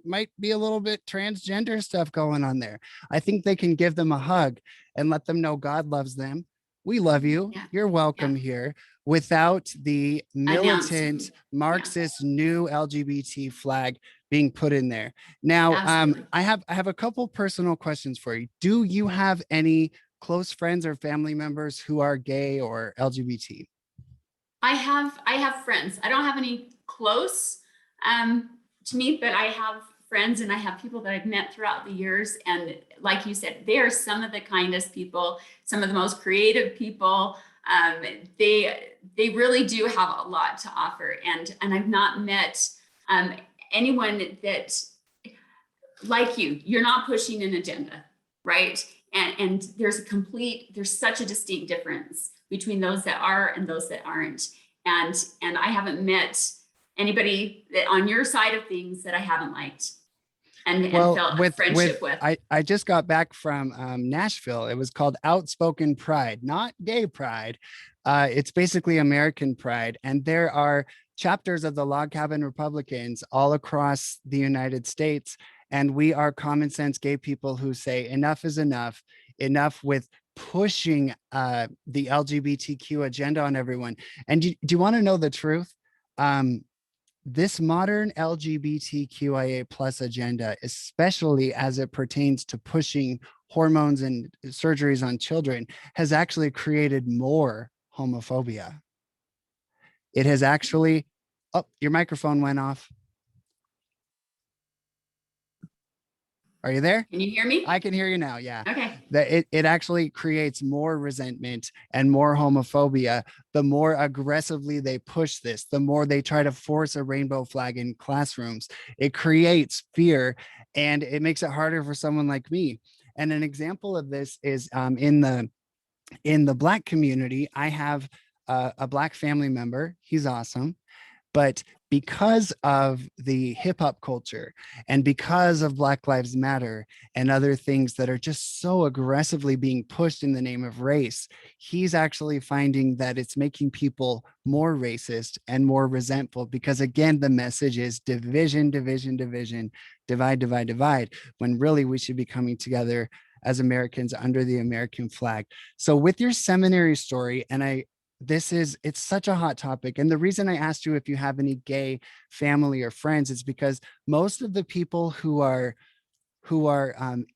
Might be a little bit transgender stuff going on there. I think they can give them a hug and let them know God loves them. We love you. Yeah. You're welcome here, without the militant Marxist new LGBT flag being put in there. Now, I have a couple personal questions for you. Do you have any close friends or family members who are gay or LGBT? I have friends. I don't have any close to me, but I have friends and I have people that I've met throughout the years. And like you said, they are some of the kindest people, some of the most creative people. They really do have a lot to offer. And I've not met anyone that, like you're not pushing an agenda, right? And there's such a distinct difference between those that are and those that aren't. And I haven't met anybody that on your side of things that I haven't liked and felt a friendship with. I just got back from Nashville. It was called Outspoken Pride, not gay pride. It's basically American pride. And there are chapters of the Log Cabin Republicans all across the United States. And we are common sense gay people who say enough is enough, enough with pushing the LGBTQ agenda on everyone. And do you want to know the truth? This modern LGBTQIA plus agenda, especially as it pertains to pushing hormones and surgeries on children, has actually created more homophobia. It has actually, oh, your microphone went off. Are you there? Can you hear me? I can hear you now. Yeah. Okay. That it actually creates more resentment and more homophobia. The more aggressively they push this, the more they try to force a rainbow flag in classrooms. It creates fear and it makes it harder for someone like me. And an example of this is in the Black community. I have a Black family member. He's awesome. But because of the hip hop culture and because of Black Lives Matter and other things that are just so aggressively being pushed in the name of race, he's actually finding that it's making people more racist and more resentful because, again, the message is division, division, division, divide, divide, divide, when really we should be coming together as Americans under the American flag. So with your seminary story, and it's such a hot topic. And the reason I asked you if you have any gay family or friends is because most of the people who are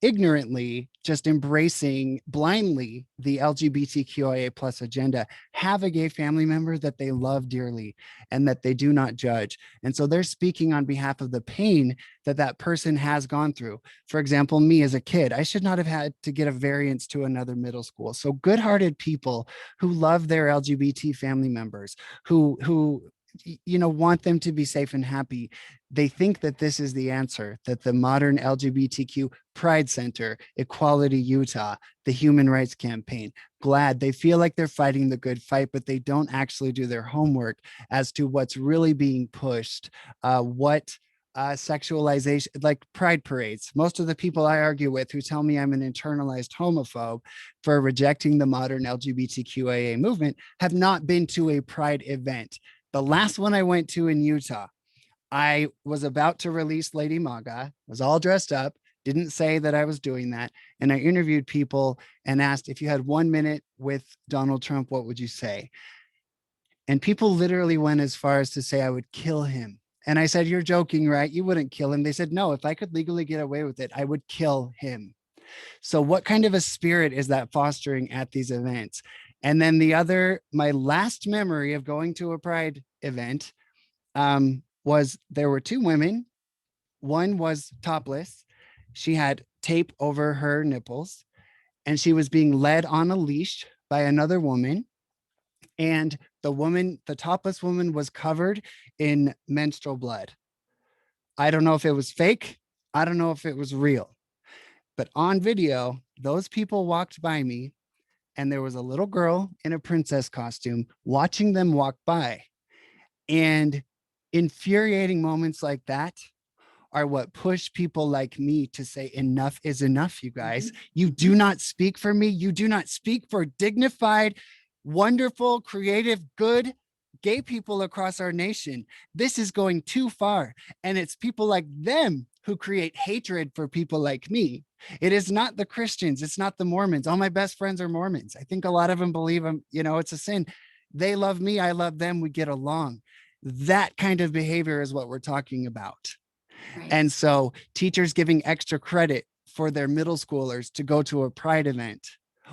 ignorantly just embracing blindly the LGBTQIA plus agenda have a gay family member that they love dearly and that they do not judge. And so they're speaking on behalf of the pain that that person has gone through. For example, me as a kid, I should not have had to get a variance to another middle school. So good-hearted people who love their LGBT family members, who want them to be safe and happy, they think that this is the answer, that the modern LGBTQ Pride Center, Equality Utah, the Human Rights Campaign, GLAAD, they feel like they're fighting the good fight, but they don't actually do their homework as to what's really being pushed, sexualization, like pride parades. Most of the people I argue with who tell me I'm an internalized homophobe for rejecting the modern LGBTQIA movement have not been to a pride event. The last one I went to in Utah, I was about to release Lady Maga, was all dressed up, didn't say that I was doing that. And I interviewed people and asked, if you had 1 minute with Donald Trump, what would you say? And people literally went as far as to say I would kill him. And I said, you're joking, right? You wouldn't kill him. They said, no, if I could legally get away with it, I would kill him. So what kind of a spirit is that fostering at these events? And then my last memory of going to a pride event was there were two women. One was topless. She had tape over her nipples and she was being led on a leash by another woman. And the topless woman was covered in menstrual blood. I don't know if it was fake. I don't know if it was real, but on video, those people walked by me and there was a little girl in a princess costume watching them walk by. And infuriating moments like that are what push people like me to say enough is enough, you guys. You do not speak for me. You do not speak for dignified, wonderful, creative, good gay people across our nation. This is going too far. And it's people like them who create hatred for people like me. It is not the Christians. It's not the Mormons. All my best friends are Mormons. I think a lot of them believe it's a sin. They love me. I love them. We get along. That kind of behavior is what we're talking about. Right. And so teachers giving extra credit for their middle schoolers to go to a pride event,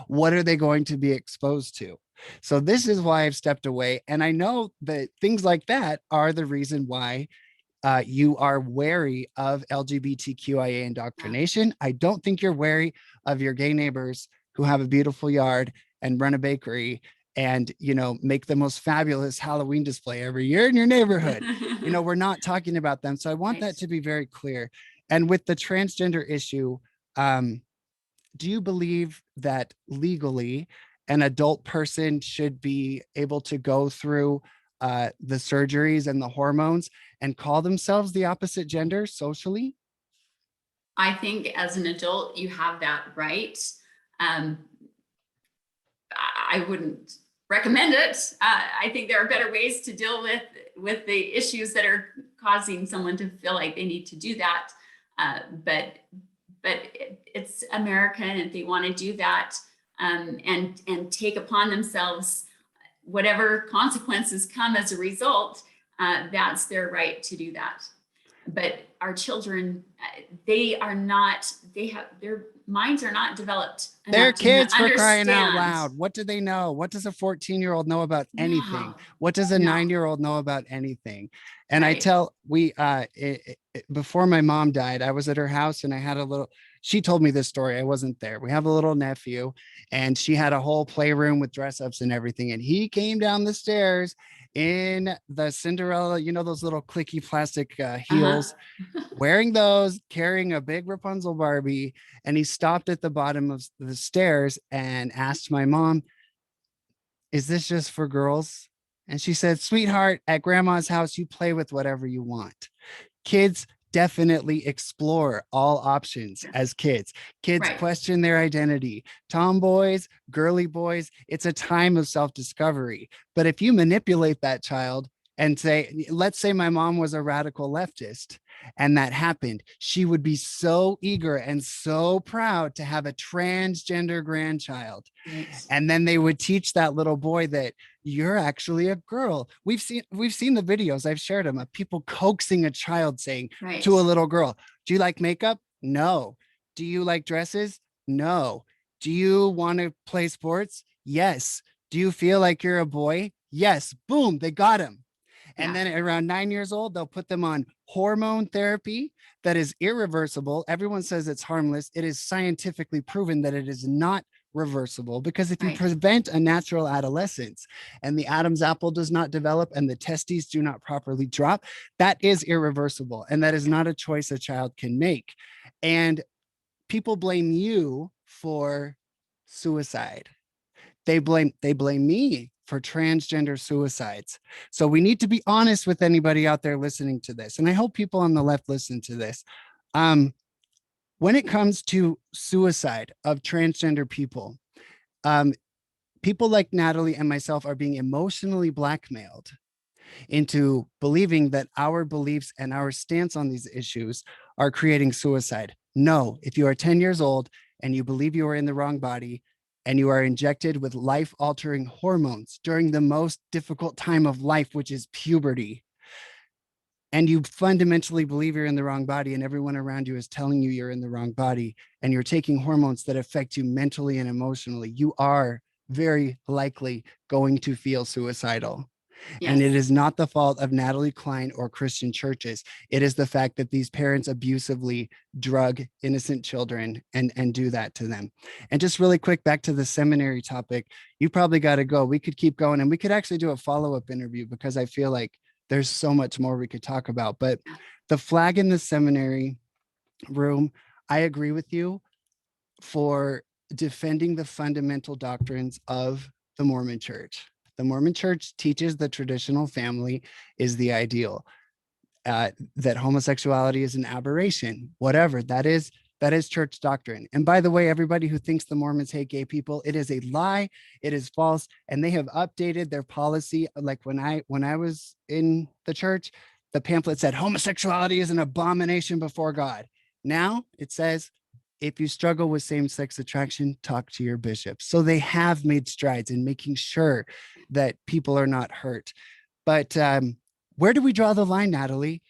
what are they going to be exposed to? So this is why I've stepped away. And I know that things like that are the reason why you are wary of LGBTQIA indoctrination. I don't think you're wary of your gay neighbors who have a beautiful yard and run a bakery and, make the most fabulous Halloween display every year in your neighborhood. We're not talking about them. So I want that to be very clear. And with the transgender issue, do you believe that legally an adult person should be able to go through the surgeries and the hormones and call themselves the opposite gender socially? I think as an adult, you have that right. I wouldn't recommend it. I think there are better ways to deal with the issues that are causing someone to feel like they need to do that. But it's America, and if they want to do that and take upon themselves whatever consequences come as a result, that's their right to do that. But our children, they are not, their minds are not developed They're enough to kids, for crying out understand. loud. What do they know? What does a 14-year-old know about anything? No, What does a no, 9-year-old know about anything? And I right. tell, before my mom died, I was at her house and I had a little, she told me this story. I wasn't there. We have a little nephew and she had a whole playroom with dress ups and everything. And he came down the stairs in the Cinderella, you know, those little clicky plastic heels, wearing those, carrying a big Rapunzel Barbie. And he stopped at the bottom of the stairs and asked my mom, "Is this just for girls?" And she said, "Sweetheart, at grandma's house, you play with whatever you want." Kids definitely explore all options as kids. Kids Right. question their identity. Tomboys, girly boys, it's a time of self-discovery. But if you manipulate that child and say, let's say my mom was a radical leftist and that happened, she would be so eager and so proud to have a transgender grandchild. Right. And then they would teach that little boy that you're actually a girl. We've seen the videos, I've shared them, of people coaxing a child saying Right. to a little girl, "Do you like makeup? No. Do you like dresses? No. Do you want to play sports? Yes. Do you feel like you're a boy? Yes." Boom, they got him. And then around 9 years old, they'll put them on hormone therapy that is irreversible. Everyone says it's harmless. It is scientifically proven that it is not reversible, because if you Right. prevent a natural adolescence and the Adam's apple does not develop and the testes do not properly drop, that is irreversible. And that is not a choice a child can make. And people blame you for suicide. They blame me for transgender suicides. So we need to be honest with anybody out there listening to this. And I hope people on the left listen to this. When it comes to suicide of transgender people, people like Natalie and myself are being emotionally blackmailed into believing that our beliefs and our stance on these issues are creating suicide. No, if you are 10 years old and you believe you are in the wrong body and you are injected with life-altering hormones during the most difficult time of life, which is puberty, and you fundamentally believe you're in the wrong body and everyone around you is telling you you're in the wrong body and you're taking hormones that affect you mentally and emotionally, you are very likely going to feel suicidal. Yes. And it is not the fault of Natalie Klein or Christian churches. It is the fact that these parents abusively drug innocent children and do that to them. And just really quick, back to the seminary topic, you probably got to go. We could keep going and we could actually do a follow-up interview because I feel like there's so much more we could talk about. But the flag in the seminary room, I agree with you for defending the fundamental doctrines of the Mormon Church. The Mormon Church teaches the traditional family is the ideal, that homosexuality is an aberration, whatever that is church doctrine. And by the way, everybody who thinks the Mormons hate gay people, it is a lie, it is false, and they have updated their policy. Like when I was in the church, the pamphlet said homosexuality is an abomination before God. Now it says, if you struggle with same-sex attraction, talk to your bishop. So they have made strides in making sure that people are not hurt. But where do we draw the line, Natalie?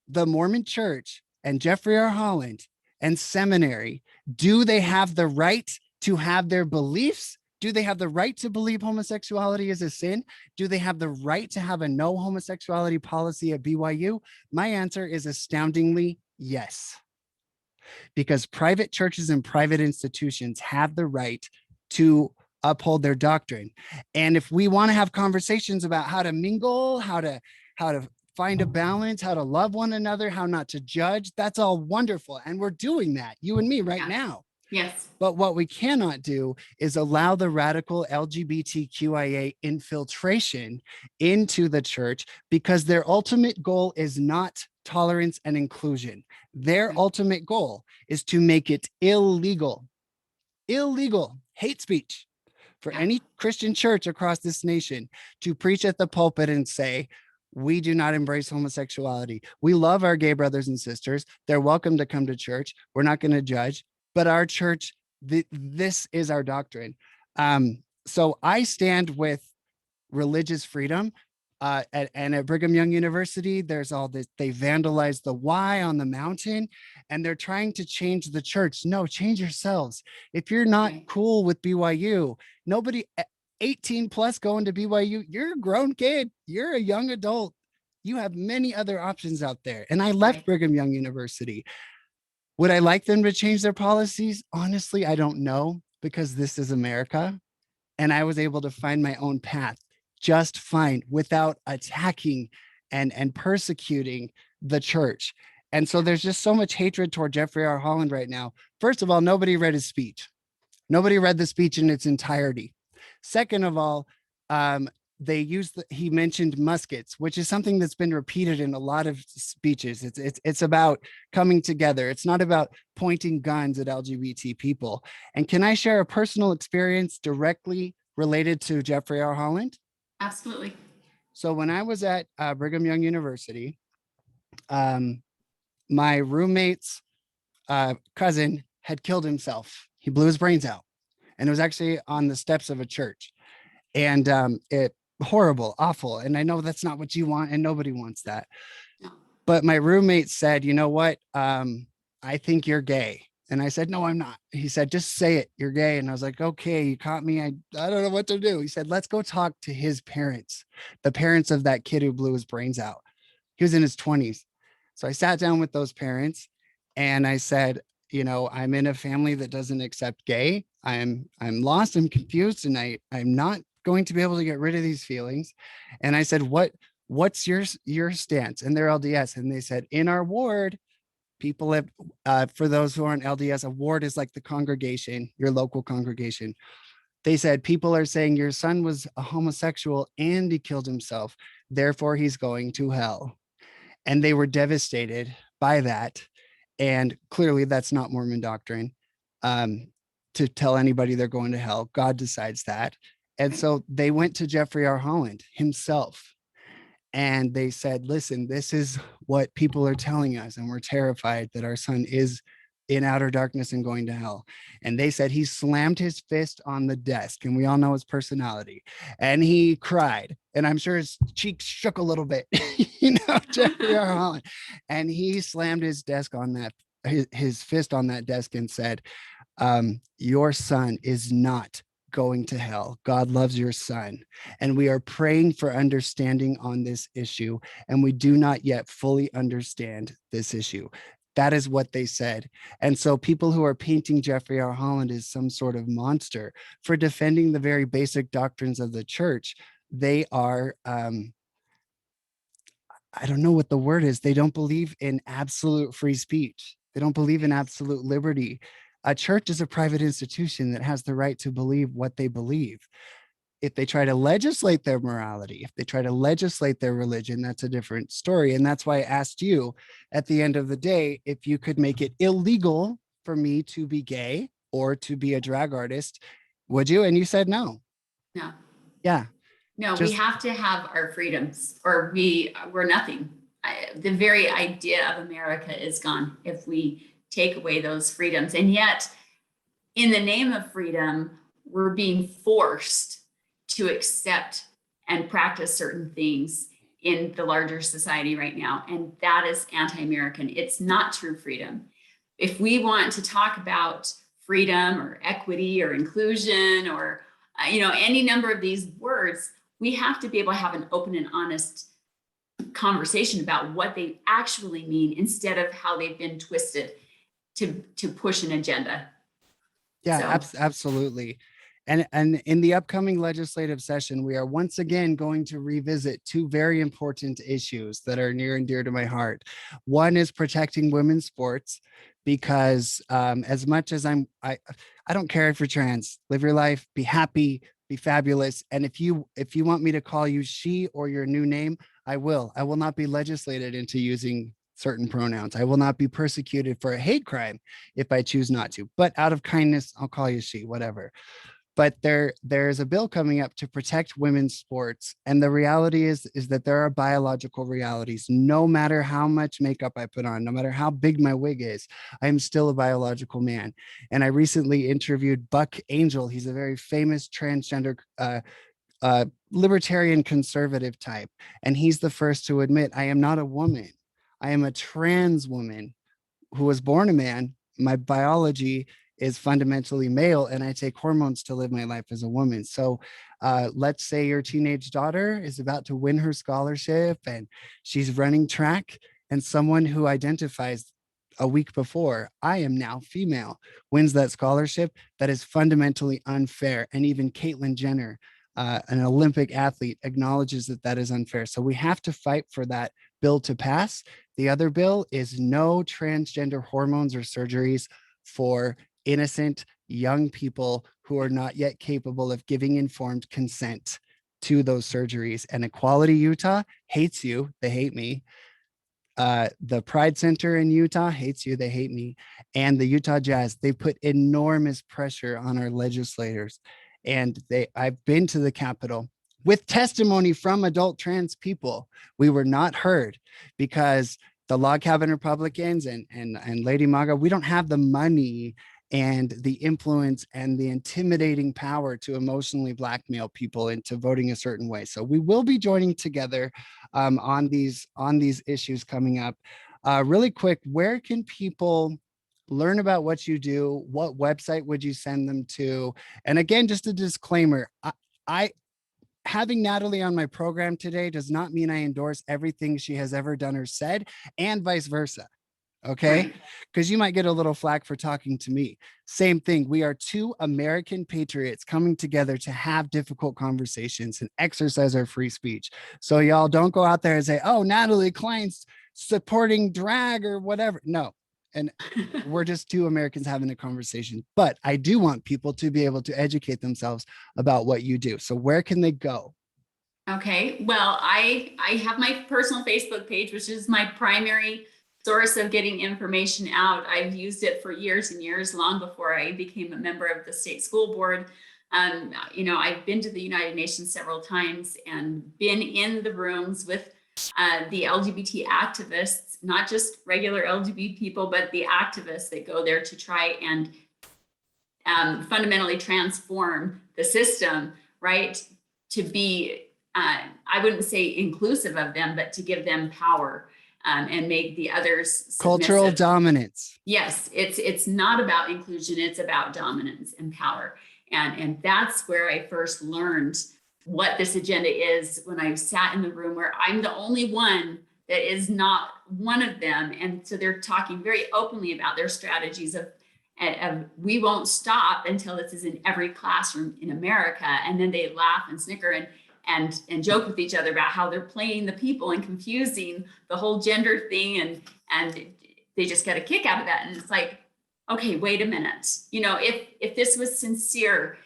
The Mormon Church and Jeffrey R. Holland and seminary, do they have the right to have their beliefs? Do they have the right to believe homosexuality is a sin? Do they have the right to have a no homosexuality policy at BYU? My answer is astoundingly yes. Because private churches and private institutions have the right to uphold their doctrine. And if we want to have conversations about how to mingle, how to find a balance, how to love one another, how not to judge, that's all wonderful. And we're doing that, you and me right now. Yes. But what we cannot do is allow the radical LGBTQIA infiltration into the church, because their ultimate goal is not tolerance and inclusion. Their ultimate goal is to make it illegal hate speech for any Christian church across this nation to preach at the pulpit and say, We do not embrace homosexuality. We love our gay brothers and sisters. They're welcome to come to church. We're not going to judge, but our church, this is our doctrine. So I stand with religious freedom. And at Brigham Young University, there's all this, they vandalized the Y on the mountain and they're trying to change the church. No, change yourselves. If you're not cool with BYU, nobody 18 plus going to BYU, you're a grown kid, you're a young adult. You have many other options out there. And I left Brigham Young University. Would I like them to change their policies? Honestly, I don't know, because this is America. And I was able to find my own path just fine without attacking and persecuting the church. And so there's just so much hatred toward Jeffrey R. Holland right now. First of all, nobody read his speech. Nobody read the speech in its entirety. Second of all, he mentioned muskets, which is something that's been repeated in a lot of speeches. It's about coming together. It's not about pointing guns at LGBT people. And can I share a personal experience directly related to Jeffrey R. Holland? Absolutely. So when I was at Brigham Young University, my roommate's cousin had killed himself. He blew his brains out, and it was actually on the steps of a church. And it horrible, awful. And I know that's not what you want, and nobody wants that. No. But my roommate said, you know what? I think you're gay. And I said, no, I'm not. He said, just say it, you're gay. And I was like, okay, you caught me. I don't know what to do. He said, let's go talk to his parents, the parents of that kid who blew his brains out. He was in his 20s. So I sat down with those parents and I said, you know, I'm in a family that doesn't accept gay. I'm lost, I'm confused, and I'm not going to be able to get rid of these feelings. And I said, what's your stance? And they're LDS. And they said, in our ward, people have, for those who aren't LDS, a ward is like the congregation, your local congregation. They said, people are saying your son was a homosexual and he killed himself, therefore he's going to hell. And they were devastated by that. And clearly that's not Mormon doctrine, to tell anybody they're going to hell. God decides that. And so they went to Jeffrey R. Holland himself. And they said, listen, this is what people are telling us. And we're terrified that our son is in outer darkness and going to hell. And they said he slammed his fist on the desk. And we all know his personality. And he cried. And I'm sure his cheeks shook a little bit, you know, Jeffrey R. Holland. And he slammed his desk on that, his fist on that desk and said, your son is not going to hell. God loves your son. And we are praying for understanding on this issue. And we do not yet fully understand this issue. That is what they said. And so people who are painting Jeffrey R. Holland as some sort of monster for defending the very basic doctrines of the church, they are, I don't know what the word is. They don't believe in absolute free speech. They don't believe in absolute liberty. A church is a private institution that has the right to believe what they believe. If they try to legislate their morality, if they try to legislate their religion, that's a different story. And that's why I asked you at the end of the day, if you could make it illegal for me to be gay or to be a drag artist, would you? And you said no. No. Yeah. No, we have to have our freedoms, or we're nothing. The very idea of America is gone if we take away those freedoms. And yet, in the name of freedom, we're being forced to accept and practice certain things in the larger society right now. And that is anti-American. It's not true freedom. If we want to talk about freedom or equity or inclusion or any number of these words, we have to be able to have an open and honest conversation about what they actually mean instead of how they've been twisted to push an agenda. Yeah, absolutely. And in the upcoming legislative session, we are once again going to revisit two very important issues that are near and dear to my heart. One is protecting women's sports, because as much as I don't care if you're trans, live your life, be happy, be fabulous. And if you want me to call you she or your new name, I will. I will not be legislated into using certain pronouns. I will not be persecuted for a hate crime if I choose not to, but out of kindness, I'll call you she, whatever. but there's a bill coming up to protect women's sports. And the reality is that there are biological realities. No matter how much makeup I put on, no matter how big my wig is, I am still a biological man. And I recently interviewed Buck Angel. He's a very famous transgender libertarian conservative type. And he's the first to admit, I am not a woman. I am a trans woman who was born a man. My biology is fundamentally male, and I take hormones to live my life as a woman. So let's say your teenage daughter is about to win her scholarship and she's running track, and someone who identifies a week before, I am now female, wins that scholarship. That is fundamentally unfair. And even Caitlyn Jenner, an Olympic athlete, acknowledges that that is unfair. So we have to fight for that bill to pass. The other bill is no transgender hormones or surgeries for innocent young people who are not yet capable of giving informed consent to those surgeries. And Equality Utah hates you. They hate me. The Pride Center in Utah hates you. They hate me. And the Utah Jazz, they put enormous pressure on our legislators. And I've been to the Capitol with testimony from adult trans people. We were not heard because the log cabin Republicans and Lady Maga, we don't have the money and the influence and the intimidating power to emotionally blackmail people into voting a certain way. So we will be joining together on these issues coming up. Really quick, where can people learn about what you do? What website would you send them to? And again, just a disclaimer, I having Natalie on my program today does not mean I endorse everything she has ever done or said, and vice versa. Okay, because you might get a little flack for talking to me. Same thing. We are two American patriots coming together to have difficult conversations and exercise our free speech. So y'all don't go out there and say, oh, Natalie Klein's supporting drag or whatever. No. And we're just two Americans having a conversation. But I do want people to be able to educate themselves about what you do. So where can they go? Okay, well, I have my personal Facebook page, which is my primary source of getting information out. I've used it for years and years, long before I became a member of the state school board. I've been to the United Nations several times and been in the rooms with the LGBT activists, not just regular LGBT people, but the activists that go there to try and fundamentally transform the system, right? To be, I wouldn't say inclusive of them, but to give them power. And make the others submissive. Cultural dominance. Yes, it's not about inclusion, it's about dominance and power. And that's where I first learned what this agenda is, when I sat in the room where I'm the only one that is not one of them. And so they're talking very openly about their strategies of we won't stop until this is in every classroom in America. And then they laugh and snicker and joke with each other about how they're playing the people and confusing the whole gender thing, and they just get a kick out of that. And it's like, okay, wait a minute. If this was sincere,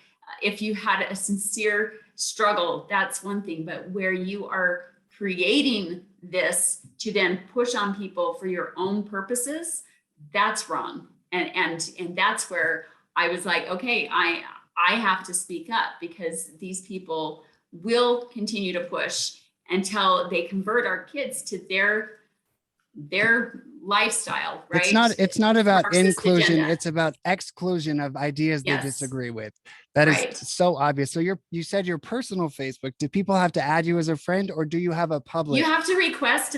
if you had a sincere struggle, that's one thing. But where you are creating this to then push on people for your own purposes, that's wrong. And that's where I was like, okay, I have to speak up, because these people will continue to push until they convert our kids to their lifestyle, right? It's not about inclusion, agenda. it's about exclusion of ideas they disagree with. That is Right. so obvious. So you said your personal Facebook. Do people have to add you as a friend, or do you have a public? You have to request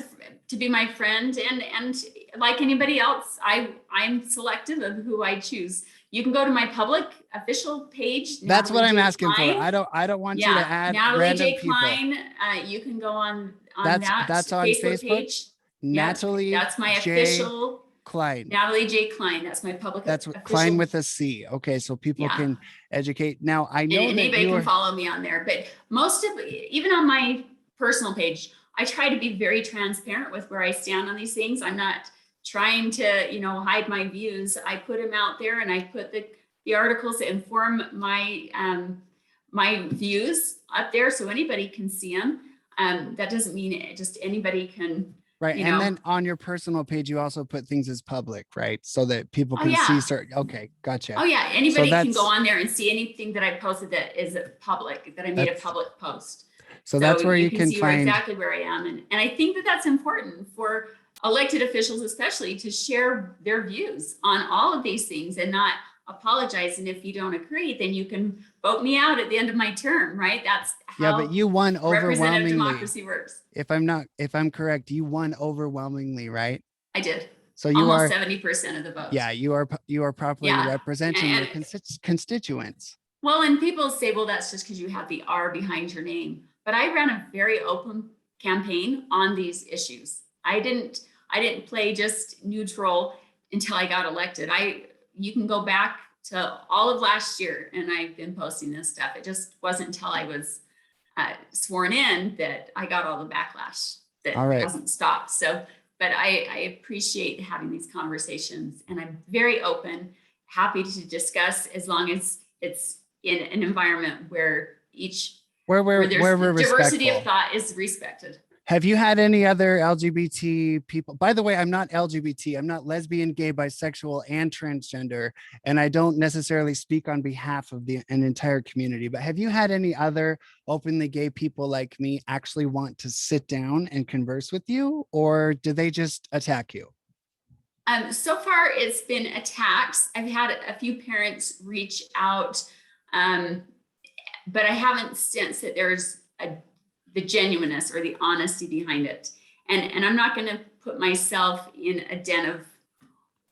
to be my friend, and like anybody else, I'm selective of who I choose. You can go to my public official page. That's Natalie what I'm J. asking Klein. for. I don't want you to add Natalie random J. people. Klein. You can go on That's on Facebook page. Natalie That's my J. official Klein. Natalie J. Klein. That's my public. That's official. Klein with a C. Okay, so people can educate. Now I know and that anybody can follow me on there, but even on my personal page, I try to be very transparent with where I stand on these things. I'm not trying to, hide my views. I put them out there, and I put the articles that inform my my views up there, so anybody can see them. That doesn't mean just anybody can Right. you And know. then on your personal page, you also put things as public, right? So that people Oh can see yeah. certain, okay, gotcha. Oh yeah, So anybody can go that's, on there and see anything that I posted that is public, that I made a that's, public post. so So that's where you you can can see where find, exactly where I am. And I think that that's important for elected officials, especially, to share their views on all of these things and not apologize. And if you don't agree, then you can vote me out at the end of my term, right? That's yeah, but how you won representative overwhelmingly. democracy works. If I'm correct, you won overwhelmingly, right? I did. So you Almost are, 70% of the vote. yeah, you are properly Yeah. representing your And constituents. well, and people say, well, that's just because you have the R behind your name. But I ran a very open campaign on these issues. I didn't play just neutral until I got elected. You can go back to all of last year and I've been posting this stuff. It just wasn't until I was sworn in that I got all the backlash that All right. hasn't stopped. So, but I appreciate having these conversations and I'm very open, happy to discuss as long as it's in an environment where there's Where we're diversity of respectful. thought is respected. Have you had any other LGBT people? By the way, I'm not LGBT. I'm not lesbian, gay, bisexual, and transgender, and I don't necessarily speak on behalf of an entire community. But have you had any other openly gay people like me actually want to sit down and converse with you, or do they just attack you? So far, it's been attacks. I've had a few parents reach out, um, but I haven't sensed that there's the genuineness or the honesty behind it. And I'm not going to put myself in a den of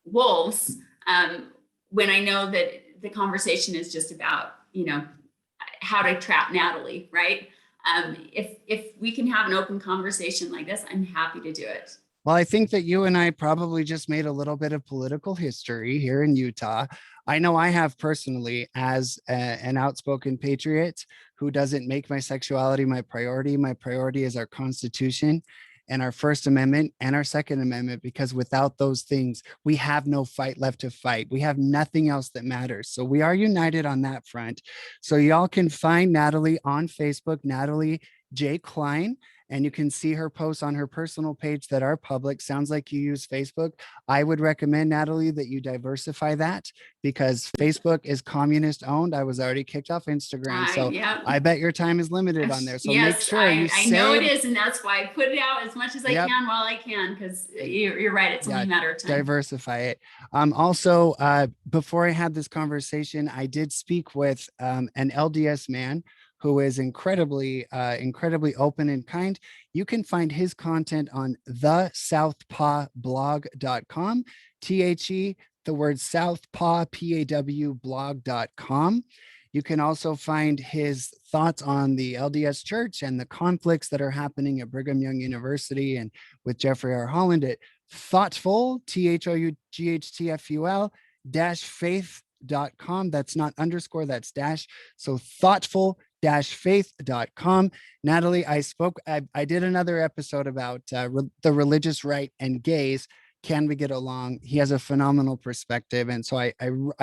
wolves when I know that the conversation is just about, how to trap Natalie, right? If we can have an open conversation like this, I'm happy to do it. Well, I think that you and I probably just made a little bit of political history here in Utah. I know I have personally as an outspoken patriot who doesn't make my sexuality my priority. My priority is our Constitution and our First Amendment and our Second Amendment, because without those things, we have no fight left to fight. We have nothing else that matters. So we are united on that front. So y'all can find Natalie on Facebook, Natalie J. Klein, and you can see her posts on her personal page that are public. Sounds like you use Facebook. I would recommend, Natalie, that you diversify that, because Facebook is communist owned. I was already kicked off Instagram. So Yeah. I bet your time is limited on there. So make Yes, sure you I know it save. is, and that's why I put it out as much as I Yep. can while I can, because you're right, it's only Yeah, a matter of time. diversify it. Also, before I had this conversation, I did speak with an LDS man who is incredibly open and kind. You can find his content on thesouthpawblog.com, THE, the word Southpaw, PAW blog.com. You can also find his thoughts on the LDS Church and the conflicts that are happening at Brigham Young University and with Jeffrey R. Holland at thoughtful, THOUGHTFUL faith.com. That's not underscore, that's dash. So thoughtful faith.com. Natalie, I did another episode about the religious right and gays. Can we get along? He has a phenomenal perspective. And so I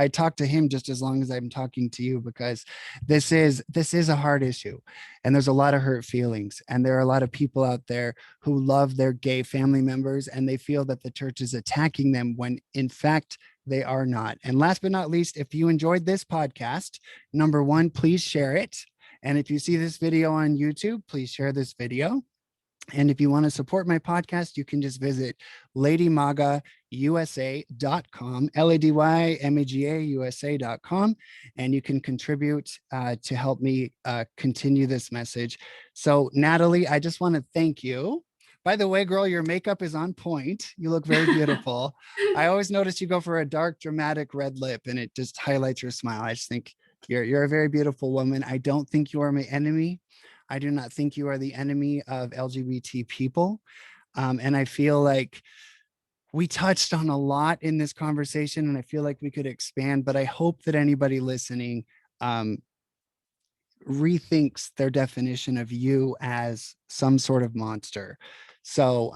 talked to him just as long as I'm talking to you, because this is a hard issue and there's a lot of hurt feelings. And there are a lot of people out there who love their gay family members and they feel that the church is attacking them when in fact they are not. And last but not least, if you enjoyed this podcast, number one, please share it. And if you see this video on YouTube, please share this video. And if you want to support my podcast, you can just visit ladymagausa.com, LADYMAGA and you can contribute to help me continue this message. So Natalie, I just want to thank you. By the way, girl, your makeup is on point. You look very beautiful. I always notice you go for a dark, dramatic red lip and it just highlights your smile. I just think you're a very beautiful woman. I don't think you are my enemy. I do not think you are the enemy of LGBT people. And I feel like we touched on a lot in this conversation and I feel like we could expand, but I hope that anybody listening rethinks their definition of you as some sort of monster. So,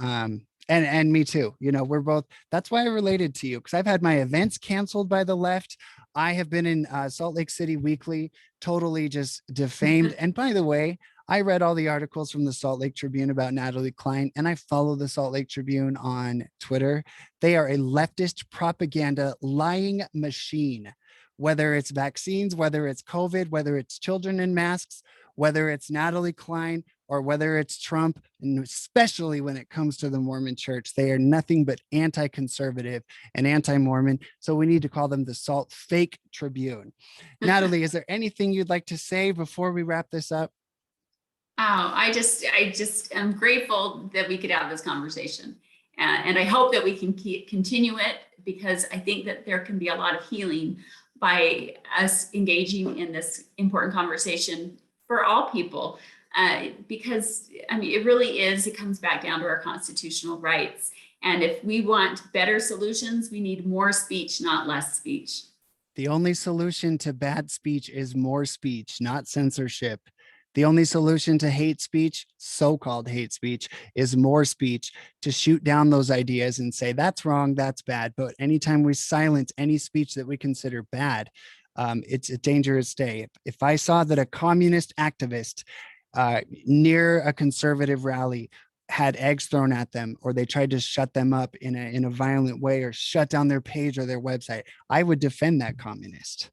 and me too, we're both, that's why I related to you, because I've had my events canceled by the left. I have been in Salt Lake City Weekly, totally just defamed. And by the way, I read all the articles from the Salt Lake Tribune about Natalie Klein, and I follow the Salt Lake Tribune on Twitter. They are a leftist propaganda lying machine, whether it's vaccines, whether it's COVID, whether it's children in masks, whether it's Natalie Klein, or whether it's Trump, and especially when it comes to the Mormon church. They are nothing but anti-conservative and anti-Mormon. So we need to call them the Salt Fake Tribune. Natalie, is there anything you'd like to say before we wrap this up? Oh, I just am grateful that we could have this conversation. And I hope that we can continue it, because I think that there can be a lot of healing by us engaging in this important conversation for all people. Because I mean, it comes back down to our constitutional rights. And if we want better solutions, we need more speech, not less speech. The only solution to bad speech is more speech, not censorship. The only solution to hate speech, so-called hate speech, is more speech, to shoot down those ideas and say, that's wrong, that's bad. But anytime we silence any speech that we consider bad, it's a dangerous day. If I saw that a communist activist near a conservative rally had eggs thrown at them, or they tried to shut them up in a violent way, or shut down their page or their website, I would defend that communist.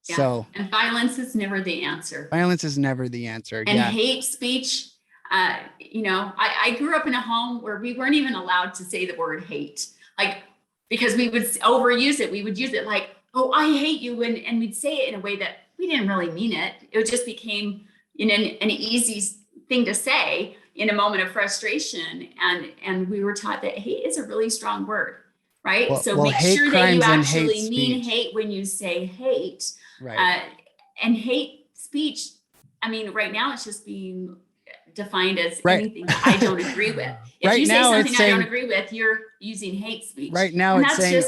Yeah. So, and violence is never the answer. Violence is never the answer. And hate speech, I grew up in a home where we weren't even allowed to say the word hate, like, because we would overuse it. We would use it like, oh, I hate you. And we'd say it in a way that we didn't really mean it. It just became an easy thing to say in a moment of frustration. And we were taught that hate is a really strong word, right? Well, so make sure that you actually mean hate when you say hate. Right. And hate speech, I mean, right now it's just being defined as anything that I don't agree with. If you say something I don't agree with, you're using hate speech. Right now it's saying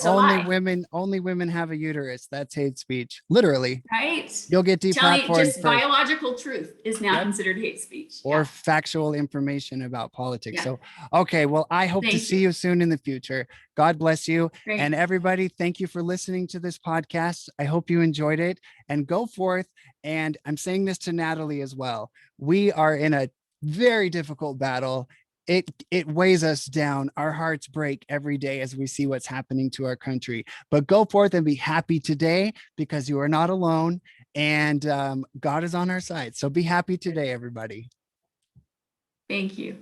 only women have a uterus. That's hate speech, literally. Right. You'll get deplatformed. Just biological truth is now considered hate speech. Or factual information about politics. Yeah. So, okay, well, I hope to see you soon in the future. God bless you. Great. And everybody, thank you for listening to this podcast. I hope you enjoyed it, and go forth. And I'm saying this to Natalie as well. We are in a very difficult battle. It weighs us down. Our hearts break every day as we see what's happening to our country. But go forth and be happy today, because you are not alone, and God is on our side. So be happy today, everybody. Thank you.